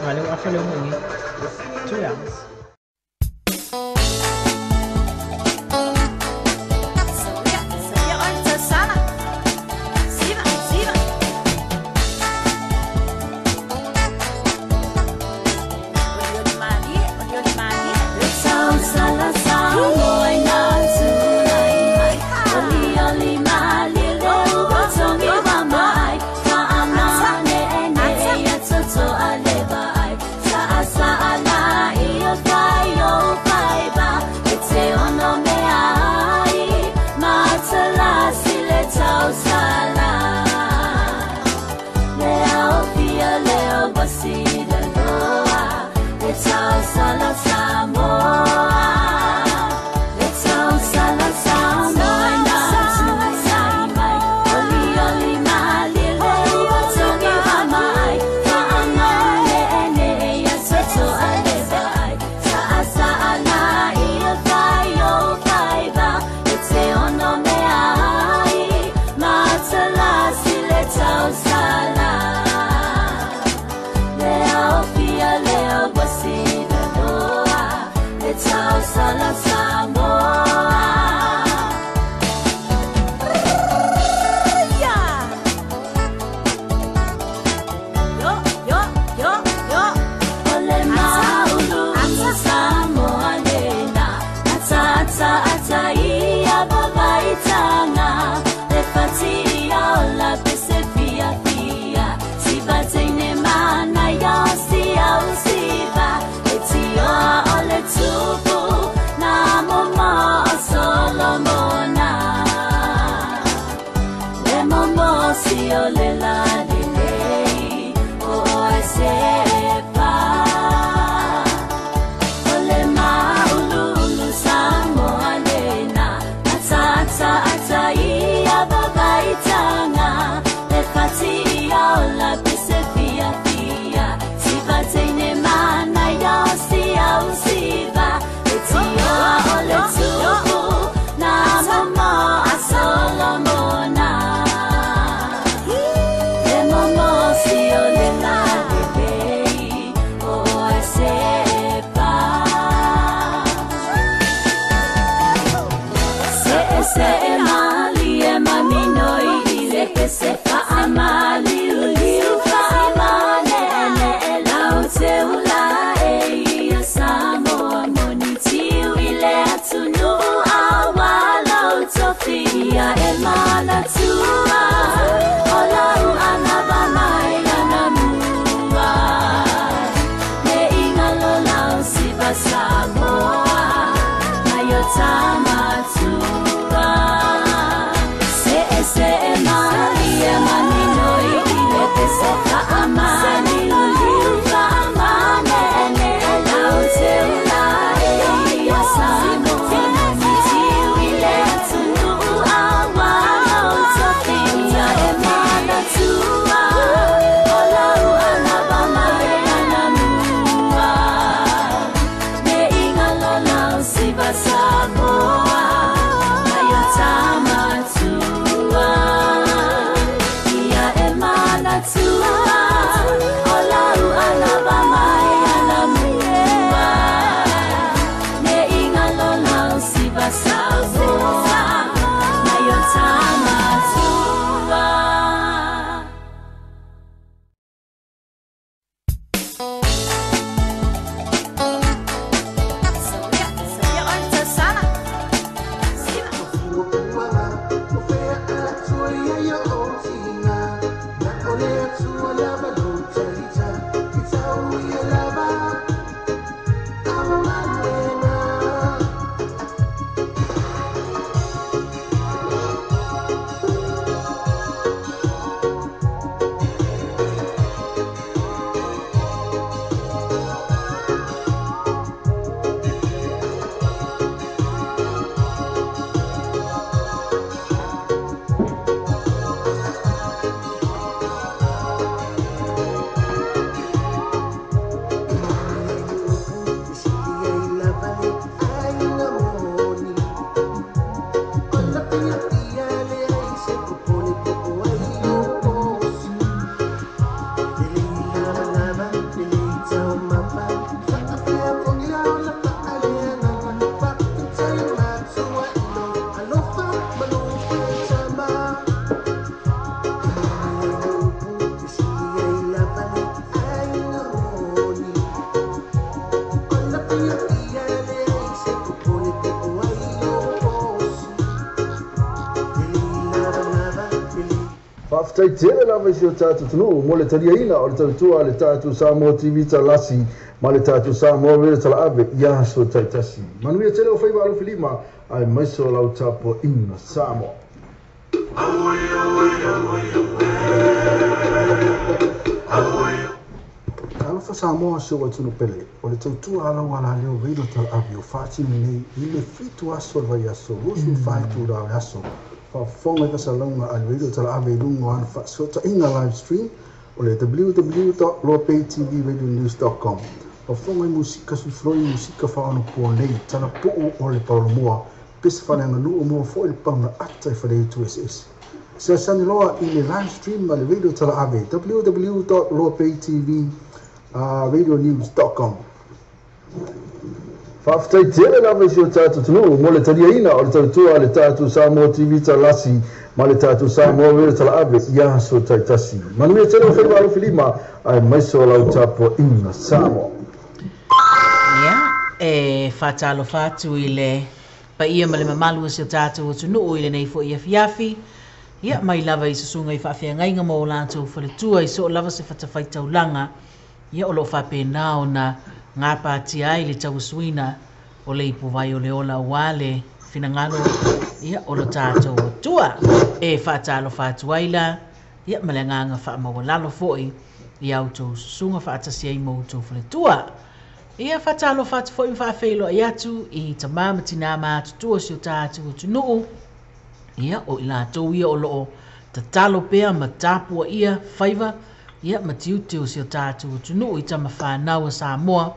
Mà lưu áp lưu mình đi. Chú ạ. Se fa amali uliu Whawhataitele lava isi o tātou tunu, mo le tariaina o le tautua le tātou Samoa TV talasi, ma le tātou Samoa vele tala ave, ia so taitasi. Manuia tele o whaiwa alo filima, ai maiso lau tapo ina Samoa. Alafa Samoa se o tunu pele, o le tautua ala wala leo velo tala ave, o whaatinu nei, i le fitu aso vai aso, rosu whaitu rao aso, Fonga ka salonga al video tala ave lungo an fa sota inga live stream ole www.lopaytvradionews.com. Fonga musika su floi musika fa ono po nei tala po ole palomoa pes fa na lu mo fo il pam ata fa le tu ss. Se sani loa in live stream al video tala ave www.lopaytvradionews.com. Whawhataitele lava isi o tātou tunu, mo le tariaina o le tautua le tātou Samoa TV talasi, ma le tātou Samoa vele tala ave, ia so taitasi. Manuia tele o whaiwa alo filima, ai maiso lau tapo ina Samoa. Ia, whatalo whatu i le, pa ia ma le mamalu isi o tātou o tunu, i le nei fo ia fiafi, ia mai lava i sasunga i whawhia ngainga mo o lātou whaletua, i so lava se whatawhaitau langa, ia o lo whapena na ngā pāti ai le tau suina o le ipu vai o le ola wale finangalo ia o lo tātou tua e whaatalo whaatuaila ia malenganga whaamawalalo foi i auto sunga whaatasi ai moutou whaletua ia whaatalo whaatu foi whaafeilo i atu i tamamatina mātutua si o tātou tunuu ia o i lātou ia o loo tatalo pea ma tāpua ia whaiva ia matiuteo si o tātou tunuu i tama whanau a Samoa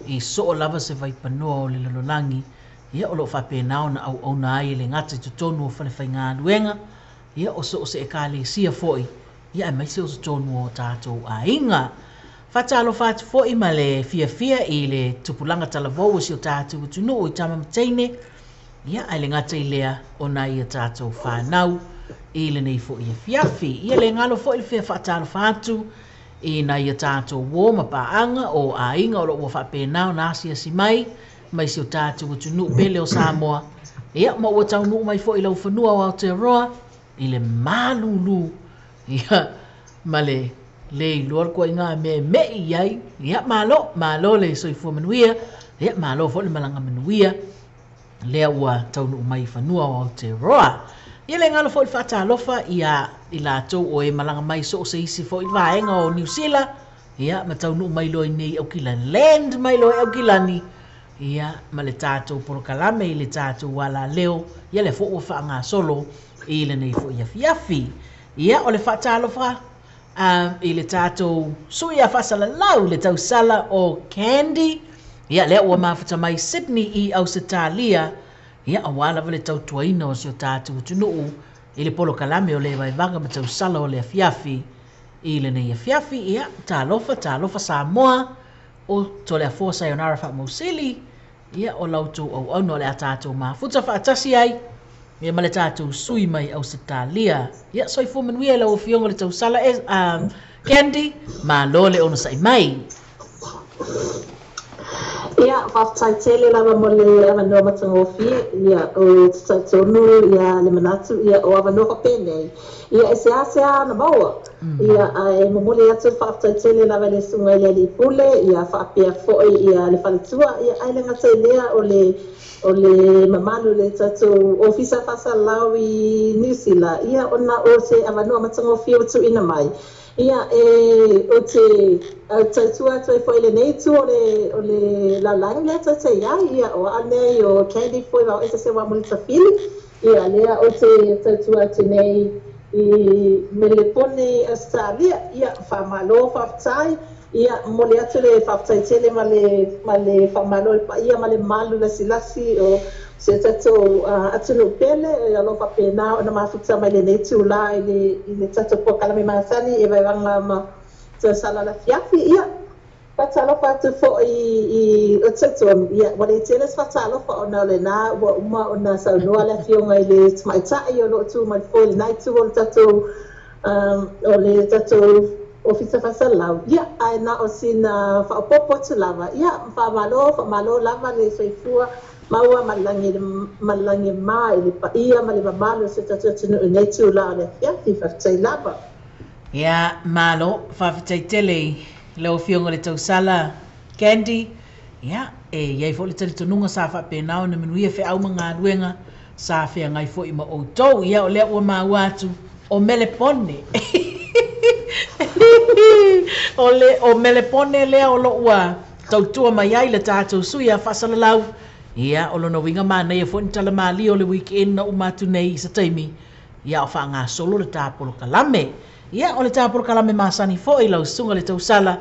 i so lava se vai panoa o le lololangi ia o lo whapenao na au na ai le ngata i tutonu o whanewhai ngā luenga ia o so se e kāle sia foi ia e mai se o tutonu o tātou a inga whatalo whatu foi ma le fia i le tupulanga talavou si o tātou tunuu i tama mteine ia ai le ngata i lea o na i a tātou whanau i le nei foi i fiafi ia le ngalo foi le fia whatalo whatu i na ia tātou wō ma paanga o a inga o lo wa whapenao na asia si mai si o tātou tunu pele o Samoa ia ma ua tau nuu mai fo i lau whanua o Aotearoa i le malulu ia ma le i luar kua inga me i ai ia malo le soifua manuia ia malo fo le malanga manuia lea ua tau nuu mai whanua o Aotearoa ia le ngalo fo i whaatalofa ia i lātou o e malanga mai so se isi fo i vaenga o New Zealand ia ma tau nuu mai loi nei au kila land mai loi au kilani ia ma le tātou porokalame i le tātou wala leo ia le fo ua whaanga solo i le nei fo i afiafi ia o le whaatalofa i le tātou sui a whasala lau le tau sala o Candy ia lea ua mafuta mai Sydney i Ausitalia ia awala vale tau tuaina o si o tātou tunuu i le polo kalame o le vaivanga ma tau sala o le afiafi i le nei afiafi ia tālofa Samoa o to le afua sayonara wha mausili ia o lautou au no le a tātou mafuta whaatasi ai ia ma le tātou sui mai Ausitalia ia soifu manuia i lau o fionga le tau sala Candy ma lole ono sai mai ia whawhataitele lava mo le awanoa matangofi ia o tatonu ia le manatu ia o awanoa penei ia e sea na maua ia e momole atu whawhataitele lava le sunga i le pule ia whaapea foi ia le whaletua ia aile ngata ilea o le mamalu le tatu ofisa whasalau i New Zealand ia ona o se awanoa matangofi o tu ina mai ia o te taitua toi foi le nei tu o le la lang le tata ia o ane o Candy foi wa esa se wa multa fili ia lea o te taitua te nei i melepone Australia ia fa malo fa tai ia mole atu le fa tai tele male fa malo ia male malu la silasi o se tato atu no pele ia lo fa pena ona mafuta mai le nei tu la i le tato po kala me masani e vai vanga ma te sala la fiafi ia fatalo fatu fo i o tato ia wale tele fatalo fo ona le na wa uma ona sa no ala fionga i le mai tai o lo tu mai fo le night tu o tato o le tato ofisa fasalau ia aina o sina fa popo tu lava ia fa malo lava le soifua maua malangi mai le pa ia ma le mamalo se tatu nei tu la le fiafi fa tai lava Ia, malo, whawhitai tele, leo fionga le tau sala, Candy, ia, iai fo le tali tonunga sa whapenao na minuia whi au mga ruenga, sa whi ngai fo ima o tau, ia o lea ua maa watu, o melepone. O melepone lea o lo ua, tau tua mai ai le tātou sui a whasalalau, ia, o lono winga maa nei a fo ni tala maa li o le weekend na umatu nei i sa taimi, ia o wha ngā solo le tāpolo kalame, ia o le tāpolo kalame masani fo i lau sunga le tau sala,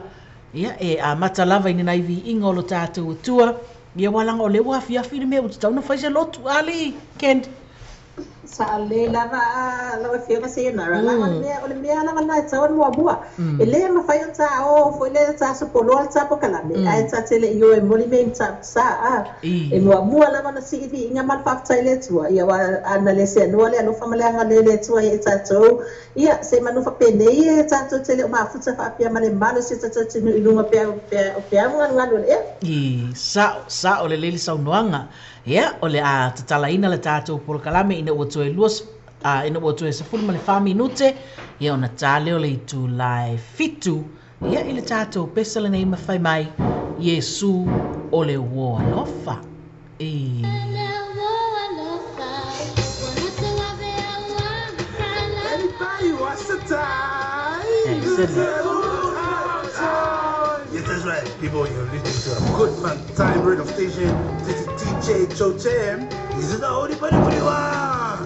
ia a mata lava ina nai vi inga o lo tātou tua, ia walanga o le wafi afi ni mea utu tau na whaise lotu ali, Kend. Sa le lava fiona se na la o le mea lava na tsa mo bua ele ma fai tsa o foi le tsa so polo tsa po kala me ai tsa tele io e moli me tsa sa e mo bua lava na si di inga mal fa tsa le tua ia wa ana le se no le no fa male anga le tua ia tsa tso ia se manu fa pene ia tsa tso tele ma fu tsa fa pia male malo se tsa tsa no ilunga pe ngalo le I sa o le leli sa unuanga ia o le a tatalaina le tātou polo kalame ina ua tue luas ina ua tue sefulu ma le 5 minute ia ona tāle o le itu lai fitu ia i le tātou pesa le nei mawhai mai Iesu o le woa lofa Anybody wants to die? Yes, that's right, people. You're listening to a good fun time radio station. This is DJ Chotem. This is the only buddy for you are.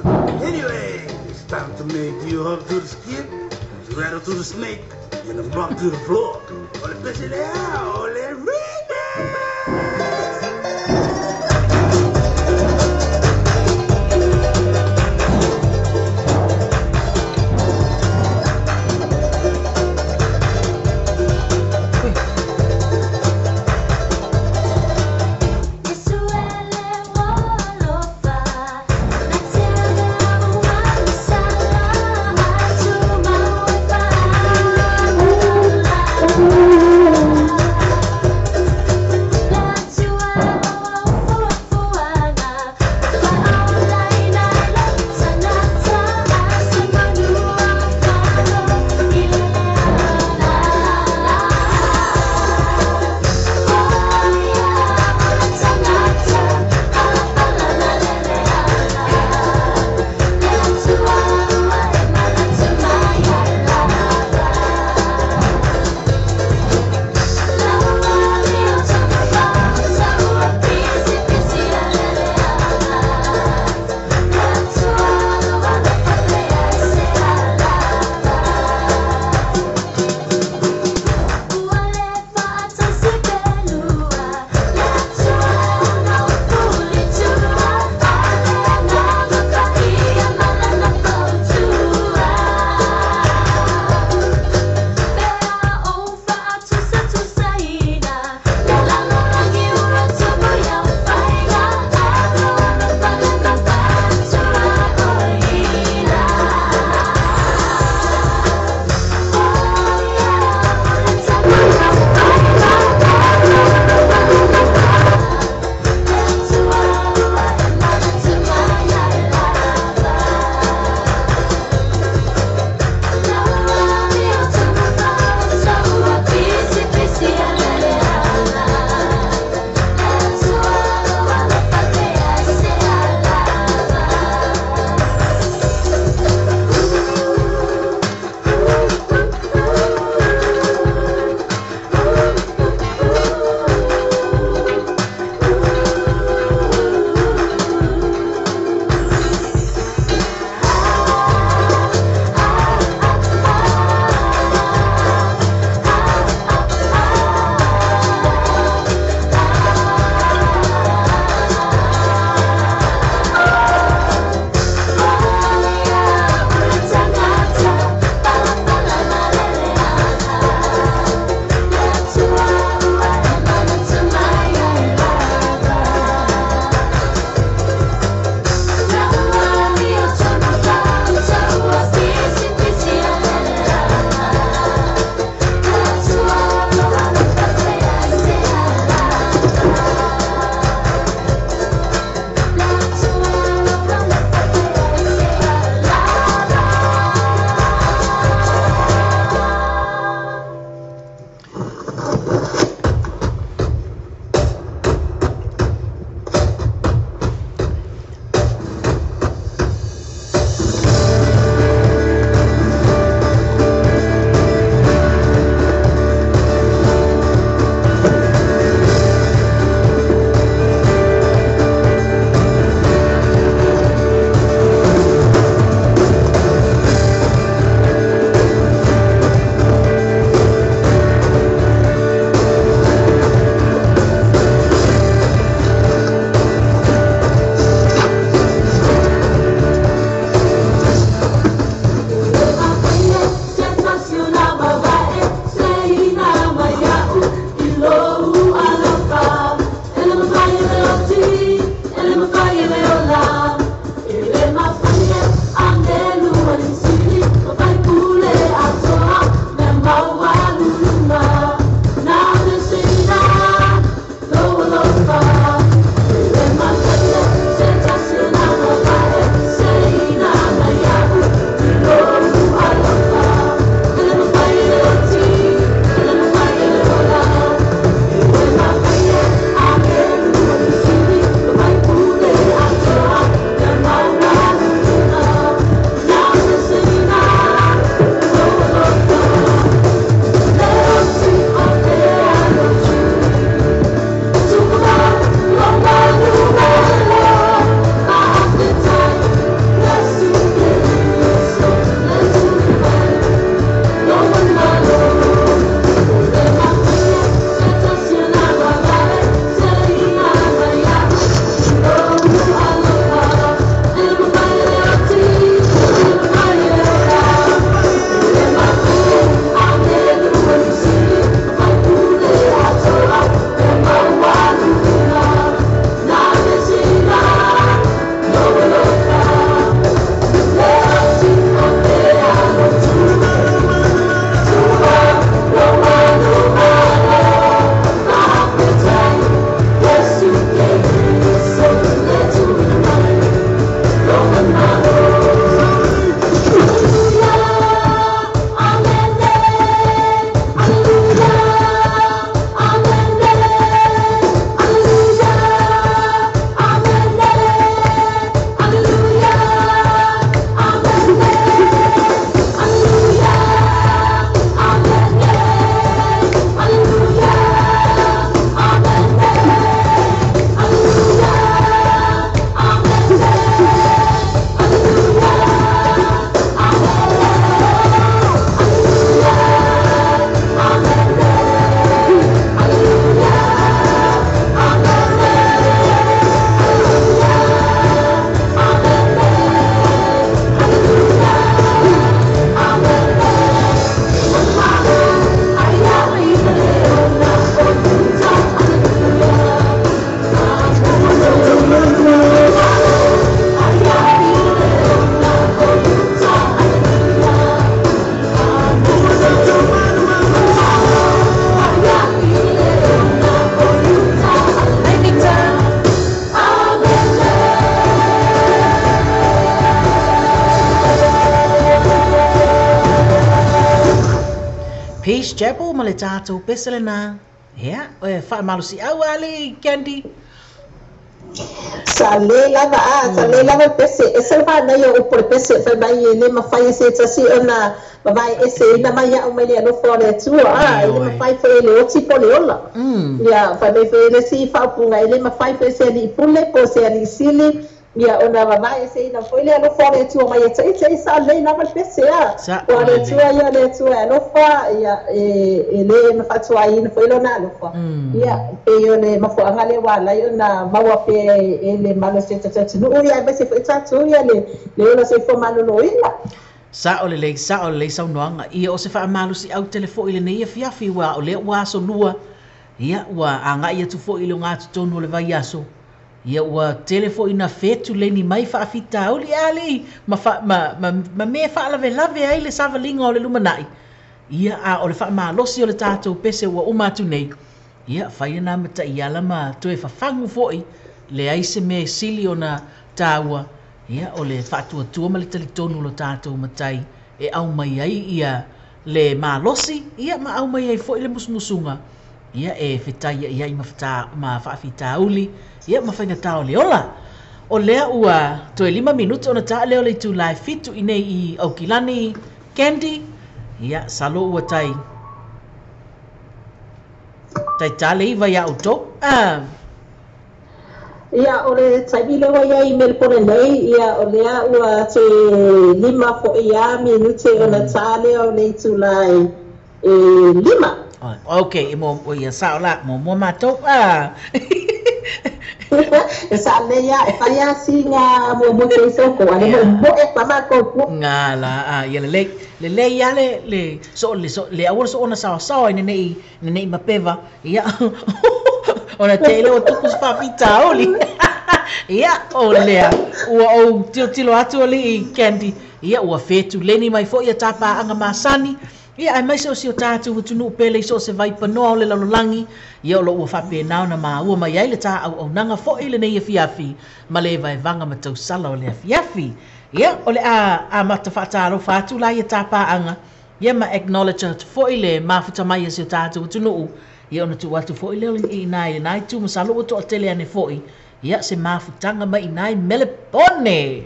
Anyway, it's time to make you hop to the skip, rattle to the snake, and a bump to the floor. All the best in there, all the remix. Peace Chapel ma le tātou pesele nā. Ia, wha malusi au ali, Candy. Sa le lava pese e se va na yo por pese fa mai le ma fai se tasi ona ma vai ese ina mai ya o mai no fora tu ile ma fai fe le oti po le ola ya fa me fe le si fa punga ile ma fai fe se li pule po se ali sili ya ona ma vai ese ina foi le no fora tu mai e sa le lava pese ya o le tu ya le tu no fa ya le ma fa tu ai no foi lo na no fa ya pe yo le ma fo anga le wala yo na ma wa pe ele malo se tata no ya be se foi tatu ya le ona se fo malo no ila sa o le sa noanga ia o se fa malu si au telefo ile nei fiafi wa o le wa so lua ia wa anga ia tu fo ile nga tu tonu le vai aso ia wa telefo ina fetu le ni mai fa fita o li ali ma me fa lave ai le savalinga o le lumanai ia a o le fa malosi o le tatou pese wa uma tu nei ia fa ina mata ia la ma tu e fa fangu foi le ai se me sili ona taua ia o le fa'atuatua ma le talitonu lo tātou matai e au mai ai ia le malosi ia ma au mai ai fo'i le musumusunga ia e fetai ia i ma fa'afitauli ia ma whainga o le ola o lea ua toe 5 minuta ona ta'a leo le tu live fitu i nei i Aukilani Candy ia salo ua tai tale iwa ia auto ia o le taimile wa ia i Melbourne nei ia o lea ua te 5 fo ia minute ona tale o le tulai 5 okay mo ia saola mo matou sa le ia e fai singa mo te soko ale mo e pa ma ko ngala ia le ia le so le awol so ona sa nei mapeva ia ona te ele o tuku pa pita oli ia o lea ua o tilo atu ali Candy ia ua fetu leni mai fo ia tapa anga masani ia ai mai so si o tatu tunu pele so se vai panoa o le lalolangi ia o lo ua fape nao na ma ua mai ai le ta au nanga fo ile nei fiafi ma le vai vanga ma tau sala o le fiafi ia o le a mata fataro fatu la ia tapa anga ia ma acknowledge fo ile mafuta mai si o tatu tunu ia ona tu watu fo ile i nai tu masalo o to tele ane fo ia se mafutanga mai nai Melbourne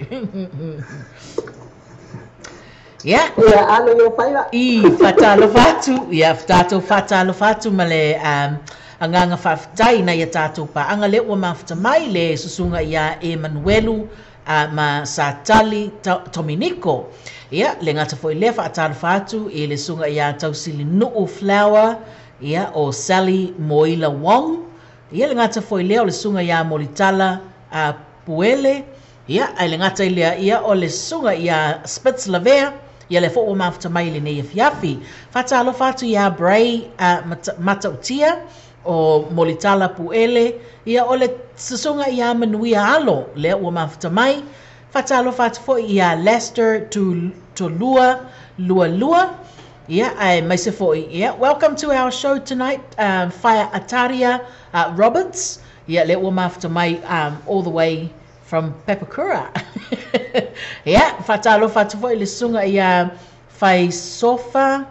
ia alo yo faiwa fatalo fatu ia fatalo fatu male anganga fafutai na ia tatu pa anga le o mafuta mai le susunga ia Emanuelu ma Satali Dominico ia le ngata fo ile fatalo fatu i le sunga ia tausili nuu flower ia o Sally Moila Wong ia le ngata foi leo le sunga ia Molitala Puele ia ai le ngata ia o le sunga ia Spitzlavea ia le fo o mafuta mai le nei fiafi fatalo fatu ia Bray Matautia o Molitala Puele ia o le sunga ia Manuia Alo le o mafuta mai fatalo fatu fo ia Lester Lua yeah, welcome to our show tonight, Fire Ataria Roberts. Yeah, let warm after my all the way from Pepakura. Yeah, fatalo fatufo ile sunga ya fai sofa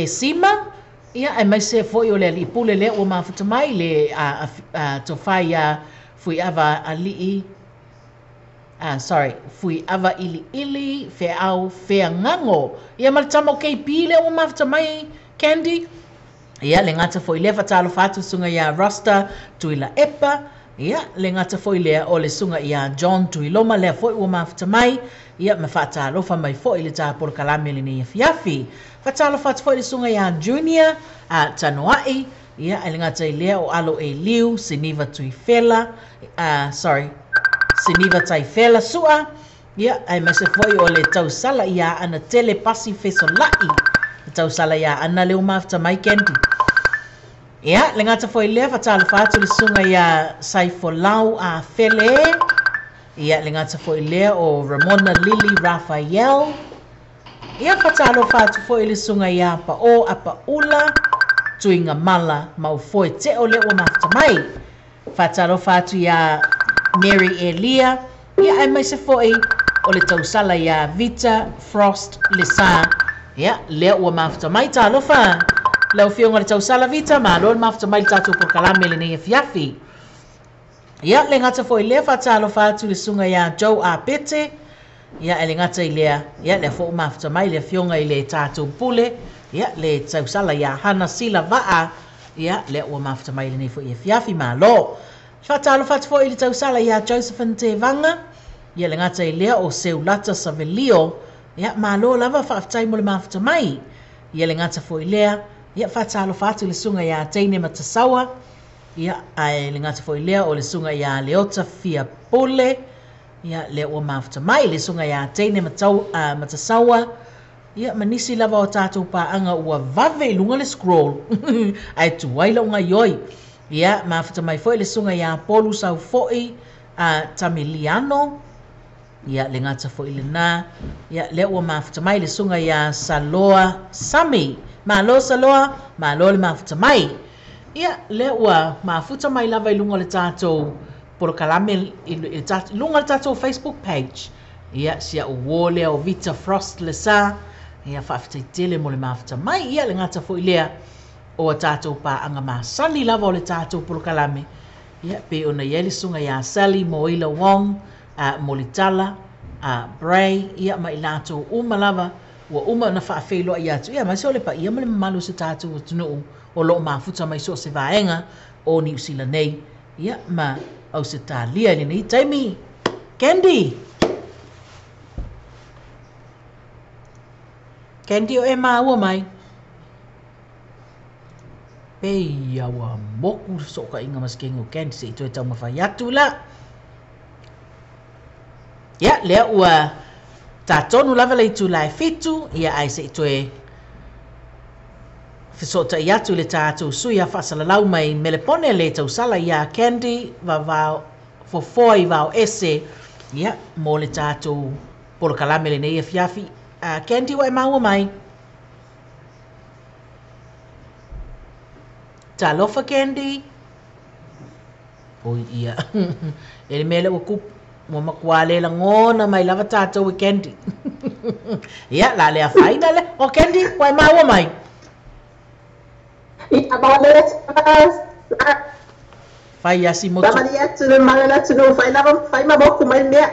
sima. Yeah, I may say for you le ipule le warm after my le to fire fui ava ali. Sorry, fui ava ili fe au fe ngango ia maltamo kei pile o mafta mai Candy ia le ngata foi le fatalo fatu sunga ia Rasta tuila epa ia le ngata foi le o le sunga ia John tuiloma le foi o mafta mai ia me fatalo fa mai foi le ta por kalame le ni fiafi fatalo fatu foi le sunga ia Junior Tanuai ia le ngata le o alo e liu Siniva tuifela Siniva taifela sua ia ai mase foi o le tausala ia ana tele pasi fesolai tausala ia ana le umafta mai Candy ia le ngata foi le fatalo fatu le sunga ia Saifolau fele ia le ngata foi le o Ramona Lily Raphael ia fatalo fatu foi le sunga ia pa o apa ula tuinga mala mau foi te o le umafta mai fatalo fatu ia Mary Elia ia ai mai se foi o le tausala ia Vita Frost Lisa Ia, lea ua mafuta mai talofa. Lau fionga le tausala vita ma lo mafuta mai tatu por kalame le nei fiafi. Ia, le ngata fo ilea fa talofa atu le sunga ia Joe a pete. Ia, le ngata ilea, ia le fo mafuta mai le fionga ile tatu pule. Ia, le tausala ia hana sila vaa. Ia, le ua mafuta mai le nei fo ia fiafi ma lo. Fa talofa atu fo ile tausala ia Josephine te vanga. Ia, le ngata ilea o seulata savelio. Ia, ma lo lava fa aftai mo le mafuta mai. Ia, le ngata fo ilea. Ia, fa talofa atu le sunga ia teine matasawa. Ia, ai le ngata fo ilea o le sunga ia leota fia pole. Ia, le ua mafuta mai le sunga ia teine matasawa. Ia, manisi lava o tātou paanga ua vave lunga le scroll. Ai tuwaila unga yoi. Ia, mafuta mai foi le sunga ia polu sau foi Tamiliano. Ia, le ngata foi le na. Ia, le ua mafuta mai le sunga ia Saloa Sami. Malo Saloa, malo le mafuta mai. Ia, le ua mafuta mai lava i lunga le tātou poro kalame lunga le tātou Facebook page. Ia, sia uwo lea o Vita Frost le sa. Ia, whaafitaitele mo le mafuta mai. Ia, le ngata foi lea o tātou pa anga masani lava o le tātou poro kalame. Ia, pe ona ia le sunga ia Sally Moila Wong, Molitala, Bray. Ia, mai lātou uma lava. Ua uma na whaafeilo i atu. Ia, mai se ole pa ia male malu se tātou tunu o loo mafuta mai so se vaenga o New Zealand nei. Ia, ma au se tā lia ili nei. Taimi, Candy! Candy o e ua mai. Pei awa moku so ka inga maskengi o Candy se ito e tau mawhai atu la. Ia, lea ua tā tonu lava le itu lai fitu. Ia ai se ito e fisota i atu le tātou sui a whasalalau mai melepone le tau sala ia Candy vau fofoi vau ese. Ia, mo le tātou poro kalame le nei e fiafi. Candy wa e maua mai. Talofa Candy. Oi ia. Ele mele o kup. Mo makuale la ngona mai lava tātou e Candy. Ia, la lea whaina le. O Candy, wa e maua mai. Ia, maua Whai asi motu. Lama ni atu le mangana tunu. Whai mamoku mai mea.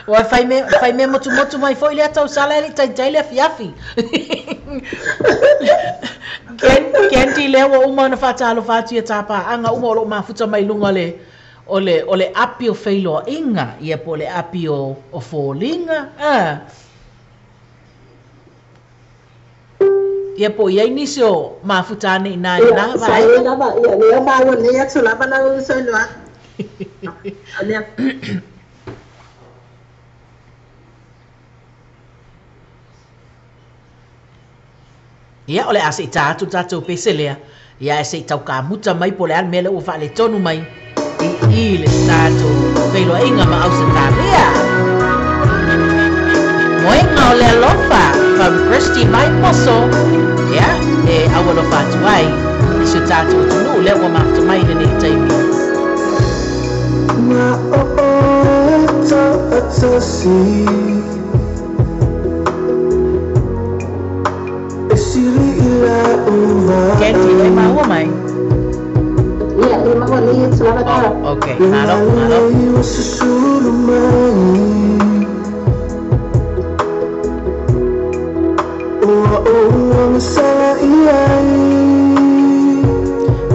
Wa fai me motu mai foi le tau sala ele tai le fiafi. Candy le wa uma na fatalo fati tapa anga uma lo mafuta mai lunga le ole apio feilo inga ia po le apio o folinga ia po ia inisio mafuta ne ina vai sai lava ia le ma wa le atu lava na so no a Ia, ole ase i tātou pese lea. Ia, ase i tau ka muta mai po le al mele ua whaale tonu mai. I le tātou whailoa inga ma au se tā rea. Moenga o le alofa, from Christy mai poso. Ia, e awa lo whātu ai. I se tātou tunu, le ua mafta mai le nei taimi. Ma o o ta atasi. Candy, le maua mai. Ia, le maua le selamat dah. Okay, malo.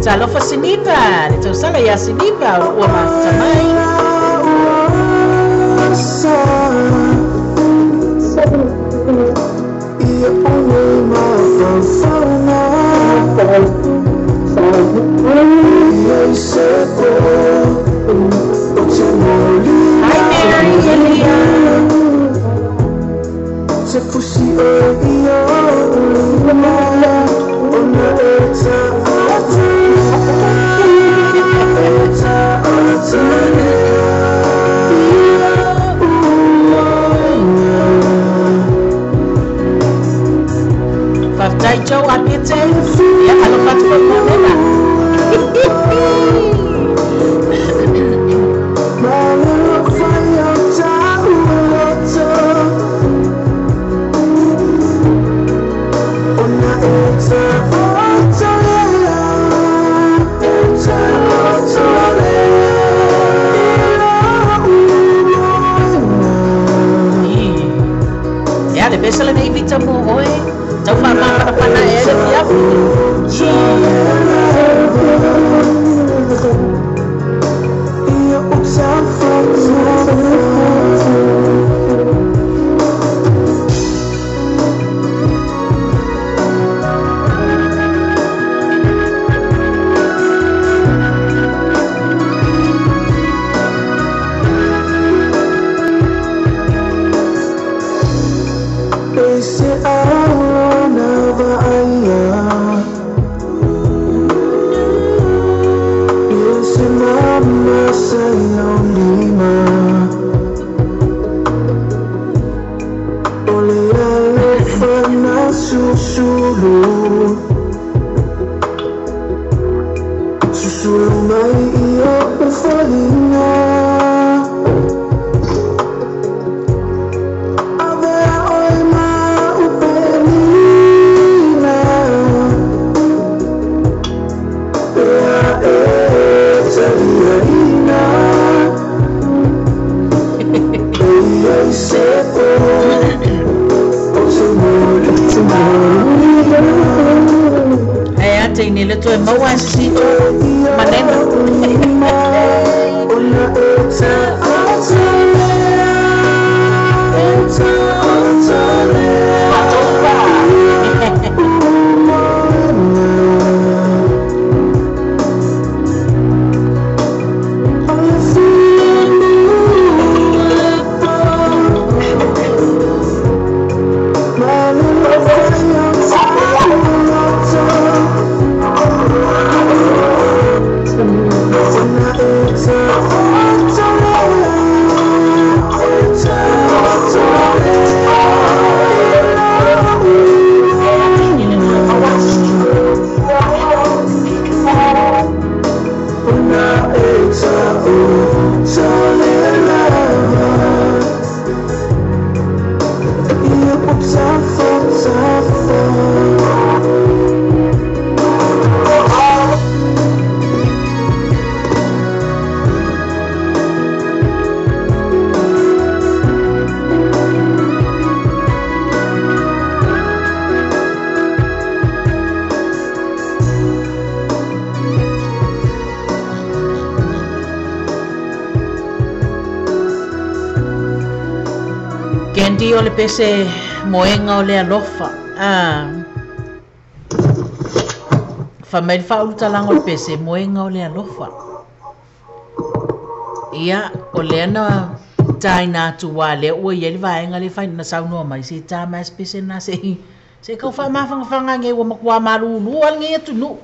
Talofa sinipa, le tau sala ia sinipa ua mafta mai. Hi Mary, Elia. Faftai Joe apite, ya kalau fatu pemona. oi. Tau whamaka pana e le fiafu. Kendi o le pese moenga o le alofa. Whamel whaulu talang o le pese moenga o le alofa. Ia o le ana tai nā tuwa le ua ieli vaenga le whaina na saunua mai se tā mais pese na se kau wha mawhanga nge ua makua marulu al nge atunu.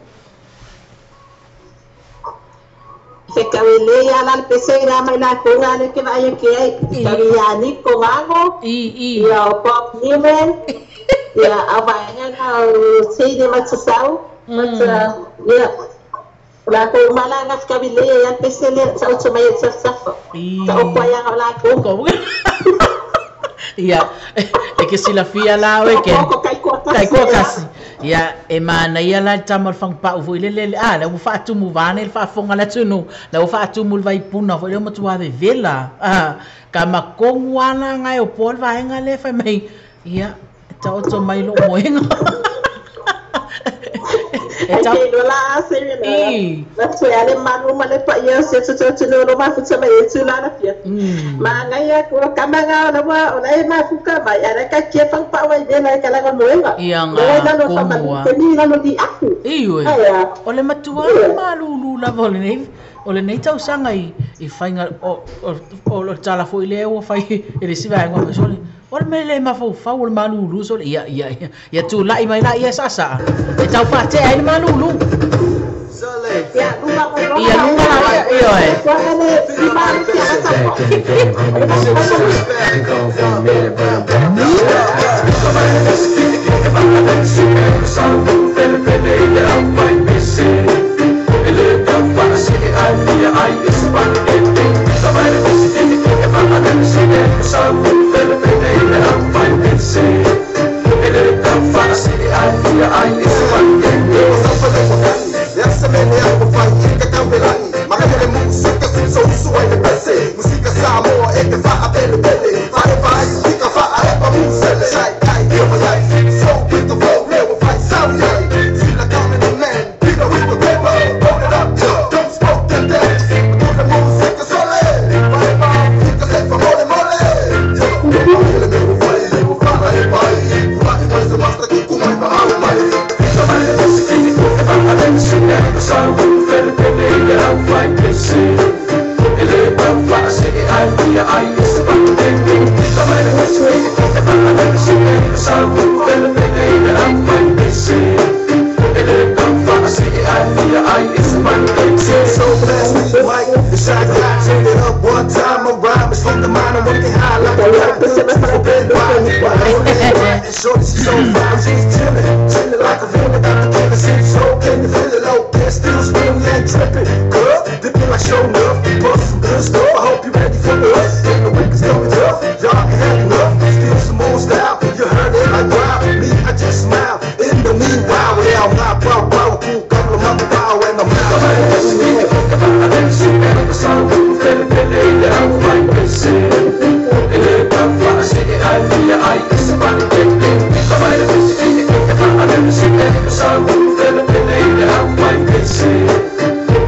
Se kawele ya la pese ira mai la konga le ke vai ke ai kawi ni ko wango ya pop nimen ya avanya na sei de matsau mata ya la ko mala na kawele ya pese le sa o mai sa ta o kwa ya la ko ya e ke sila fia la o ke kai ko kasi ya e mana ia la tamal fang pa u le la u fa tu mu vane fa fonga la tunu la u fa tu mu vai puna fo le mo tu ave vela ka ma kongwana ngai o pol vai nga le fa mai ya ta o to mai lo moenga e ta no la se na tu ya le manu ma le pa ya se tu no ma fu mai tu la na fia ma ngai ya ko kamanga na wa o lai ma fu ka ba ya ka ke fang pa wai de la ka la ko moenga ia nga ko ni la no di aku iu o le matua ma lulu la vole nei o le nei tau sanga i fainga o lo tala fo ile o fai e le siva ngwa so o le mele ma fo fa o le malulu so ia tu lai mai la ia sasa e tau fa te ai malulu ya lunga ko ia lunga ia e Música So far she's chillin' like a villain. Got the killer shit, so can you feel it? Low kid still screaming and tripping. Girl, dipping like showing up. Bust some good stuff. I hope you're ready for us. Ain't no weakness coming tough. Y'all can have enough. Still some more style. You heard it like wow. Me, I just smile. In the meanwhile, I'm not proud. Cool, couple of months power and I'm out. I didn't see that. The song who fell in the I'm right with shit. It come from a city. I feel I is about to get in. Somebody was in it. I never see that. The song who fell in the I'm right with shit.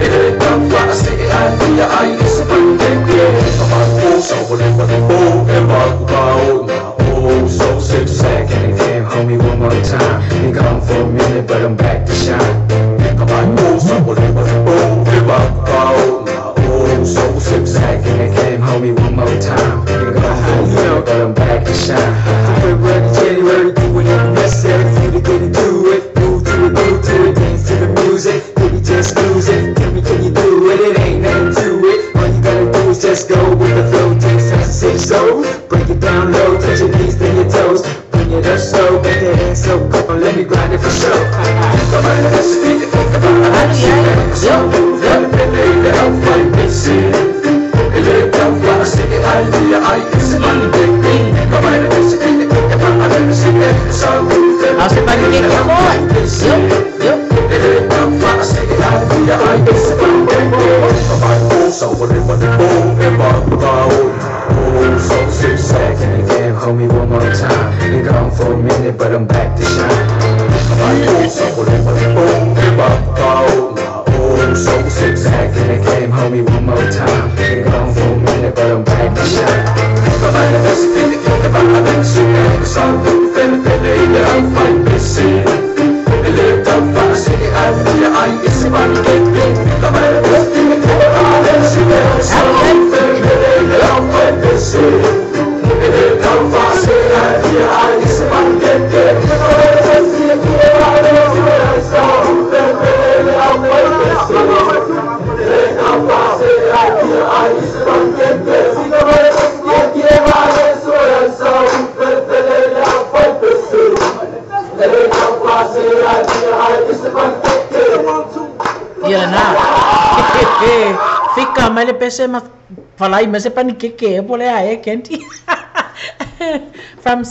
It come from a city. I feel I is about to get in. I'm so whatever the ball and Mark oh, so zigzag and again, homie, one more time. Been gone for a minute, but I'm back to shine. Come on, oh, so whatever the ball and Mark oh, so zigzag and again, homie, one more time. Been gone for a minute, but I'm back to shine. February, January, do whatever necessary for you to get into it. Move to it, dance to the music. Baby, just lose it. Tell me, can you do it? It ain't nothing to it. All you gotta do is just go with the flow. Take sense and so break it down low, touch your knees, then your toes. Bring it up slow, make that ass so cool. Let me grind it for sure. Somebody that's a beat to think about. I can't so move, let me lay the help fight this shit. It let them fly, stick it, I it's a money big thing. Somebody that's a beat to think about. I never see that. So move, let me lay the help fight this shit. It let them fly, stick it, I it's a money big thing. Somebody move, so whatever the boom and oh, so zigzag and again, homie, one more time. Been gone for a minute, but I'm back to shine. Oh, so whatever the boom and oh, so zigzag and again, homie, one more time. Been gone for a minute, but I'm back to shine. Somebody that's a bit of I've been singing. Some people feel I'm fighting this scene. They lived up by the city, I it's a money big thing. Somebody that's a bit of I've been singing. Some people feel I'm fighting this scene. They lived up by the city, I it's a money big thing. Somebody that's a bit of I've been singing. Some people feel I'm fighting this scene. They lived up by the city, I it's a money big thing. Somebody that's a bit of I've been singing. Some people feel I'm fighting this scene. Ya na. Fica mais pese mas falai mas é para que pole aí quente. From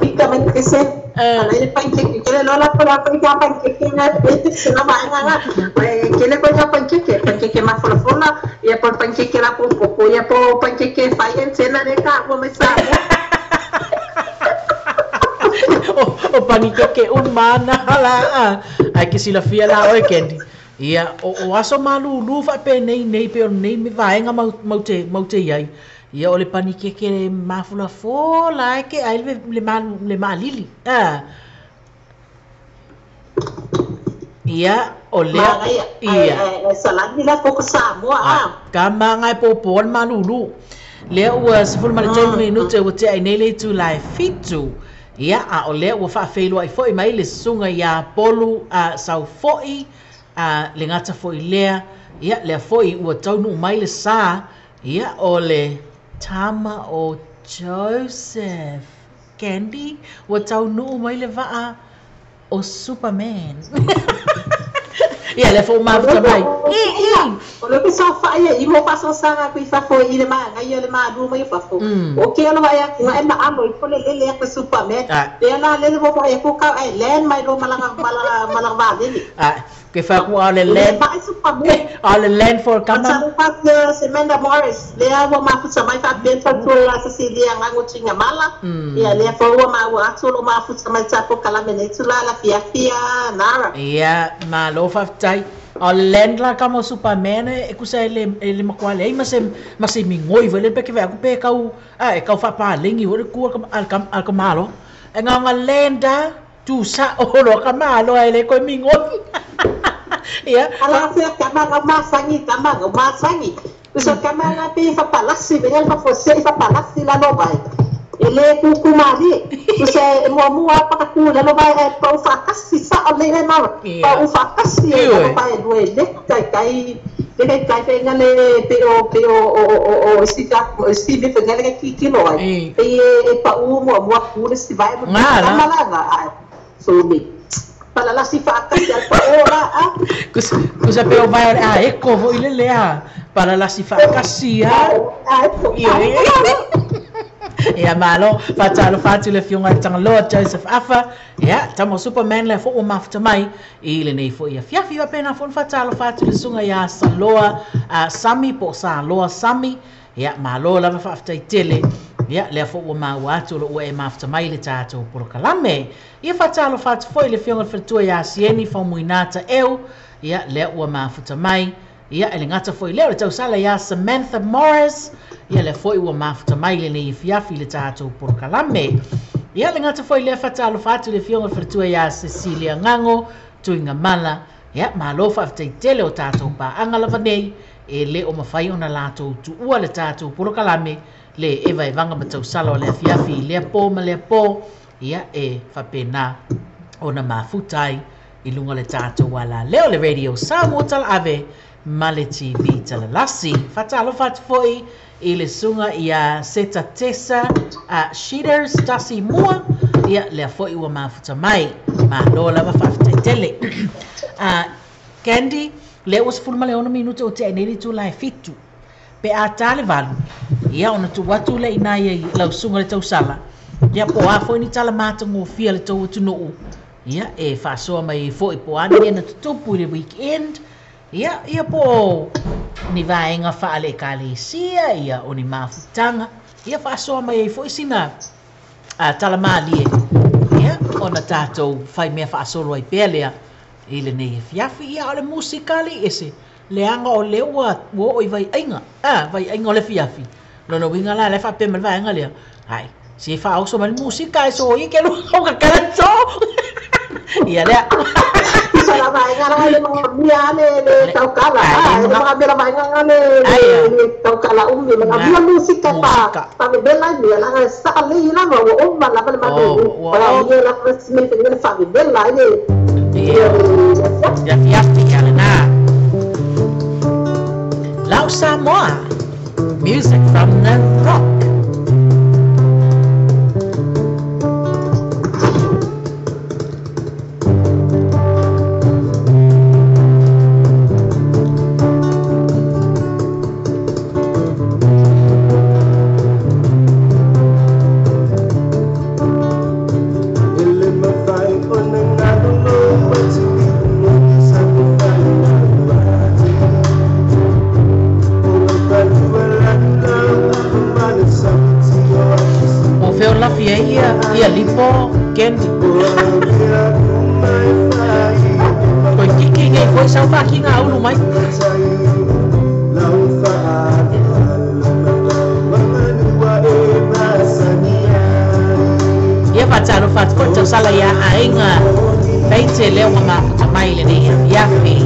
fica mais pese. Falai panqueque, que não lá para ficar panqueque na senão vai ganhar. Que ele coisa panqueque mais fola e é por panqueque lá por pouco e é por panqueque faz em cena de cá começar. O panqueque mana lá. Ai que sila fia lá oi kendi. Ia o aso malu vai pe nei pe nei me vai nga maute ai. Ia o le panqueque le mafula fola que ai le malili. Ia o le ia salad la pouco samoa. Kama ngai popon malulu. Le o se fulu male 10 minutos o te ai nei le tu lai fitu. Ia a o lea ua whaafeilu ai foi mai le sunga ia polu a sau foi a le ngata foi lea ia lea foi ua taunu mai le sa ia o le tama o Joseph Candy ua taunu mai le vaa o Superman. Ia le fo mafuta mai. O le pisa fa ia I mo paso sanga ku fa fo I le ma ngai le ma du mai fa fo. O ke lo ia ngai ma amo I fo le ke Superman. Le na le mo fa ia ku ka ai len mai lo malanga va dele. Que fa ku ale len. Ale len for kama. Sa fa se Menda Morris. Le amo ma futa mai fa ben fa tu la se dia ngango tinga mala. Ia le fo ma wa tu lo ma futa mai sa po kala mene tu la fia nara. Ia ma lo fa tai al lendla kama Superman e kusa ele makwale ai mas mingoi vele pe ke ku pe kau e kau fa pa lengi o ku al kamalo e nga lenda tu sa o lo kamalo ele ko mingoi ya ala se kama masangi so kama na pe fa palasi bel fa fosse fa palasi la no vai ele ku mari se mo apa ku la no vai e pa fa kasi sa ole na pa fa kasi e pa e due de kai Ele cai pega le o si me pega le kilo ai. E pa mo pure si vai mo malaga. So me. Para la si fa ka ya pa ora. Kusa pe o vai eko vo ile lea para la si fa ka sia. Ya malo fatalo fatile fiunga tang Lord Joseph Afa ya tamo Superman le fo o mafta mai ile nei fo ia fiafi wa pena fo fatalo fatile sunga ya saloa sami po saloa sami ya malo la fafta tele ya le fo o ma watu lo e mafta mai le tato por kalame ia fatalo fat fo ile fiunga fo ya sieni fo muinata eu ya le o mafta mai ia ele ngata foi leo tau sala ya Samantha Morris ia le foi o mafta mai le nei fiafi le tato por kalame ia le ngata foi le fatalo fatu le fionga fertua ya Cecilia Ngango tuinga mala ia malo fa tele o tato pa angala vanei e le o mafai ona lato tu ua le tato por kalame le eva evanga matau sala le fiafi le po ma le po ia e fa pena ona mafutai ilunga le tato wala leo le radio Samuel Ave Male TV talalasi fatalo fat foi ile sunga ia seta tesa Sheeters tasi mua ia le foi wa mafuta mai ma lola va fafta tele Candy le was fulma le 1 minuto o te neli tu lai fitu pe atale valu ia ona tu watu le ina ia la sunga le tausala ia po a foi ni tala mata ngo fia le to tu no ia e fa so mai foi po ani na tupu le weekend ia po ni vaenga faale kalesia ia oni mafutanga ia fa so mai foi sina talamali ia ona tato fai me fa so roi pelea ile nei fiafi ia ole musikali ese leanga o lewa wo oi vai ainga vai ainga le fiafi no winga la le fa pe mal vaenga le ai si fa o so mal musika so i ke lo ka kanto ia le la vaenga le mga le tau kala mga bela vaenga le tau kala mga musika pa me bela ni la sa le la o ma la ma o la me te fa bela ni ya fiafi ya na Lau Samoa music from the rock. Ia lipo Candy. Koi kiki ngai koi sau pa ki ngau lu mai. Ia pataro fat ko sala ya ainga. Baite leo mama mai le ni ya fi.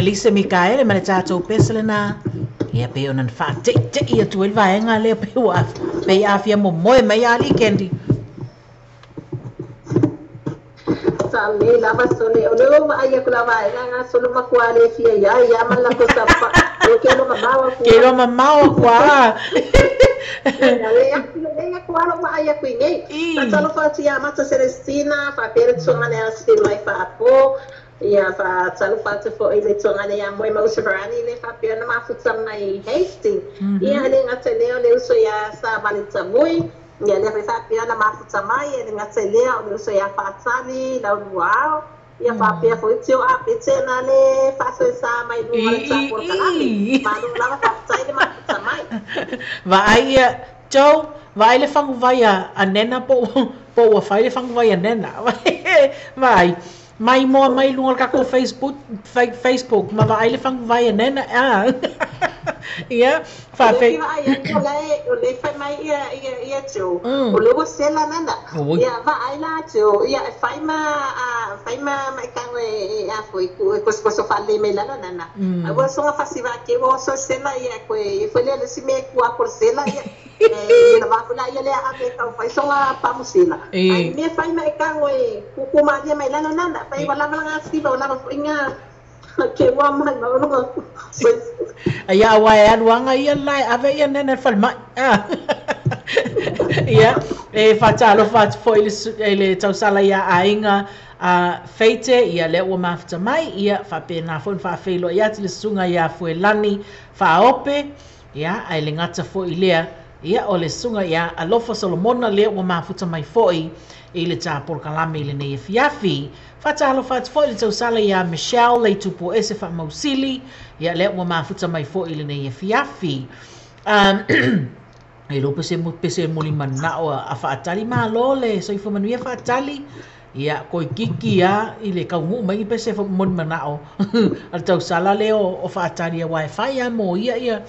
Elisa Mikaele ma le tātou pesa lena. Ia pe ona fa te ia tu el vaenga le pe wa pe afia mo moe mai ali kendi. Sale lava sole o le ma ia kula vaenga solo makuale fia ya mala ko sapa. Yo quiero mamá. Quiero mamá kwa. Leia kualo ma ia kuinge. Talo fa tia mata Celestina fa pere tsonga ne asi mai fa po. Ia fa talo fa te fo ile tsonga ne ya moi mo severani le fa pere na mafuta mai hasting. Ia le ngate leo le uso ya sa valita mui. Ia le fa pere na mafuta mai le ngate leo le uso ya fa tsani la wow. Ia fa pere fo tio a petena le fa sa mai lu ma sa por kalami. Ma lu la fa tsai le mafuta mai. Vai Joe, vai le fangu vai a nena po wa fai le fangu vai a nena. Vai. Mai mo mai lunga ka ko Facebook, ma vai le fangu vai a nena. Ia, fa pe. O le fai mai ia Joe. O le wo sela nana. Ia vai la Joe. Ia fai ma mai kangwe a foi ko so fa le me la nana. A wo so fa si va ke wo so sela ia ko foi le si me ku a por sela ia. Ia va fula ia le a ke ka fai so nga pa musila. Ai me fai mai kangwe ku ma dia mai la nana. Fai wala nga si ba wala ko inga. Ke wa mai ma lo. Ia wa ya luanga ia lai ave ia nena fal mai. Ia fa talo fa foi ele tau sala ia ainga feite ia le o mafta mai ia fa pena fon fa felo ia tile sunga ia foi lani fa ope ia ai le ngata foi lea ia o le sunga ia alofa solomona le o mafuta mai foi ile ta por kalame le ne fiafi fa talo fa foi le tau sala ia Michelle le tupo ese fa mausili ia le o mafuta mai foi le ne fiafi e lo pese mo limana o a fa atali ma lole so ifo manuia fa atali ia ko kiki ia ile ka ngu mai pese fo mon manao al tau sala leo o fa atali wifi ya mo ia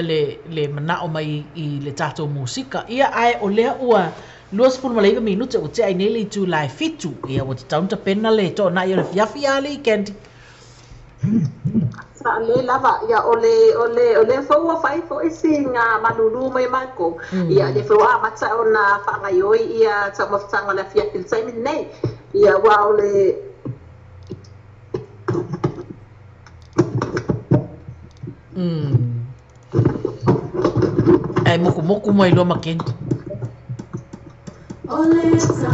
le manao mai i le tato musika ia ai o le ua los por malaiva minuto o te ai nele tu live fitu ia o te taunta pena le to na ia le fiafi ali kendi le lava ya ole fo wa fai fo isinga manulu mai mako ya le fo a matsa ona fa ngayoi ia tsa mo tsanga la fia pil sai min nei ya wa ole ai moku mai lo maken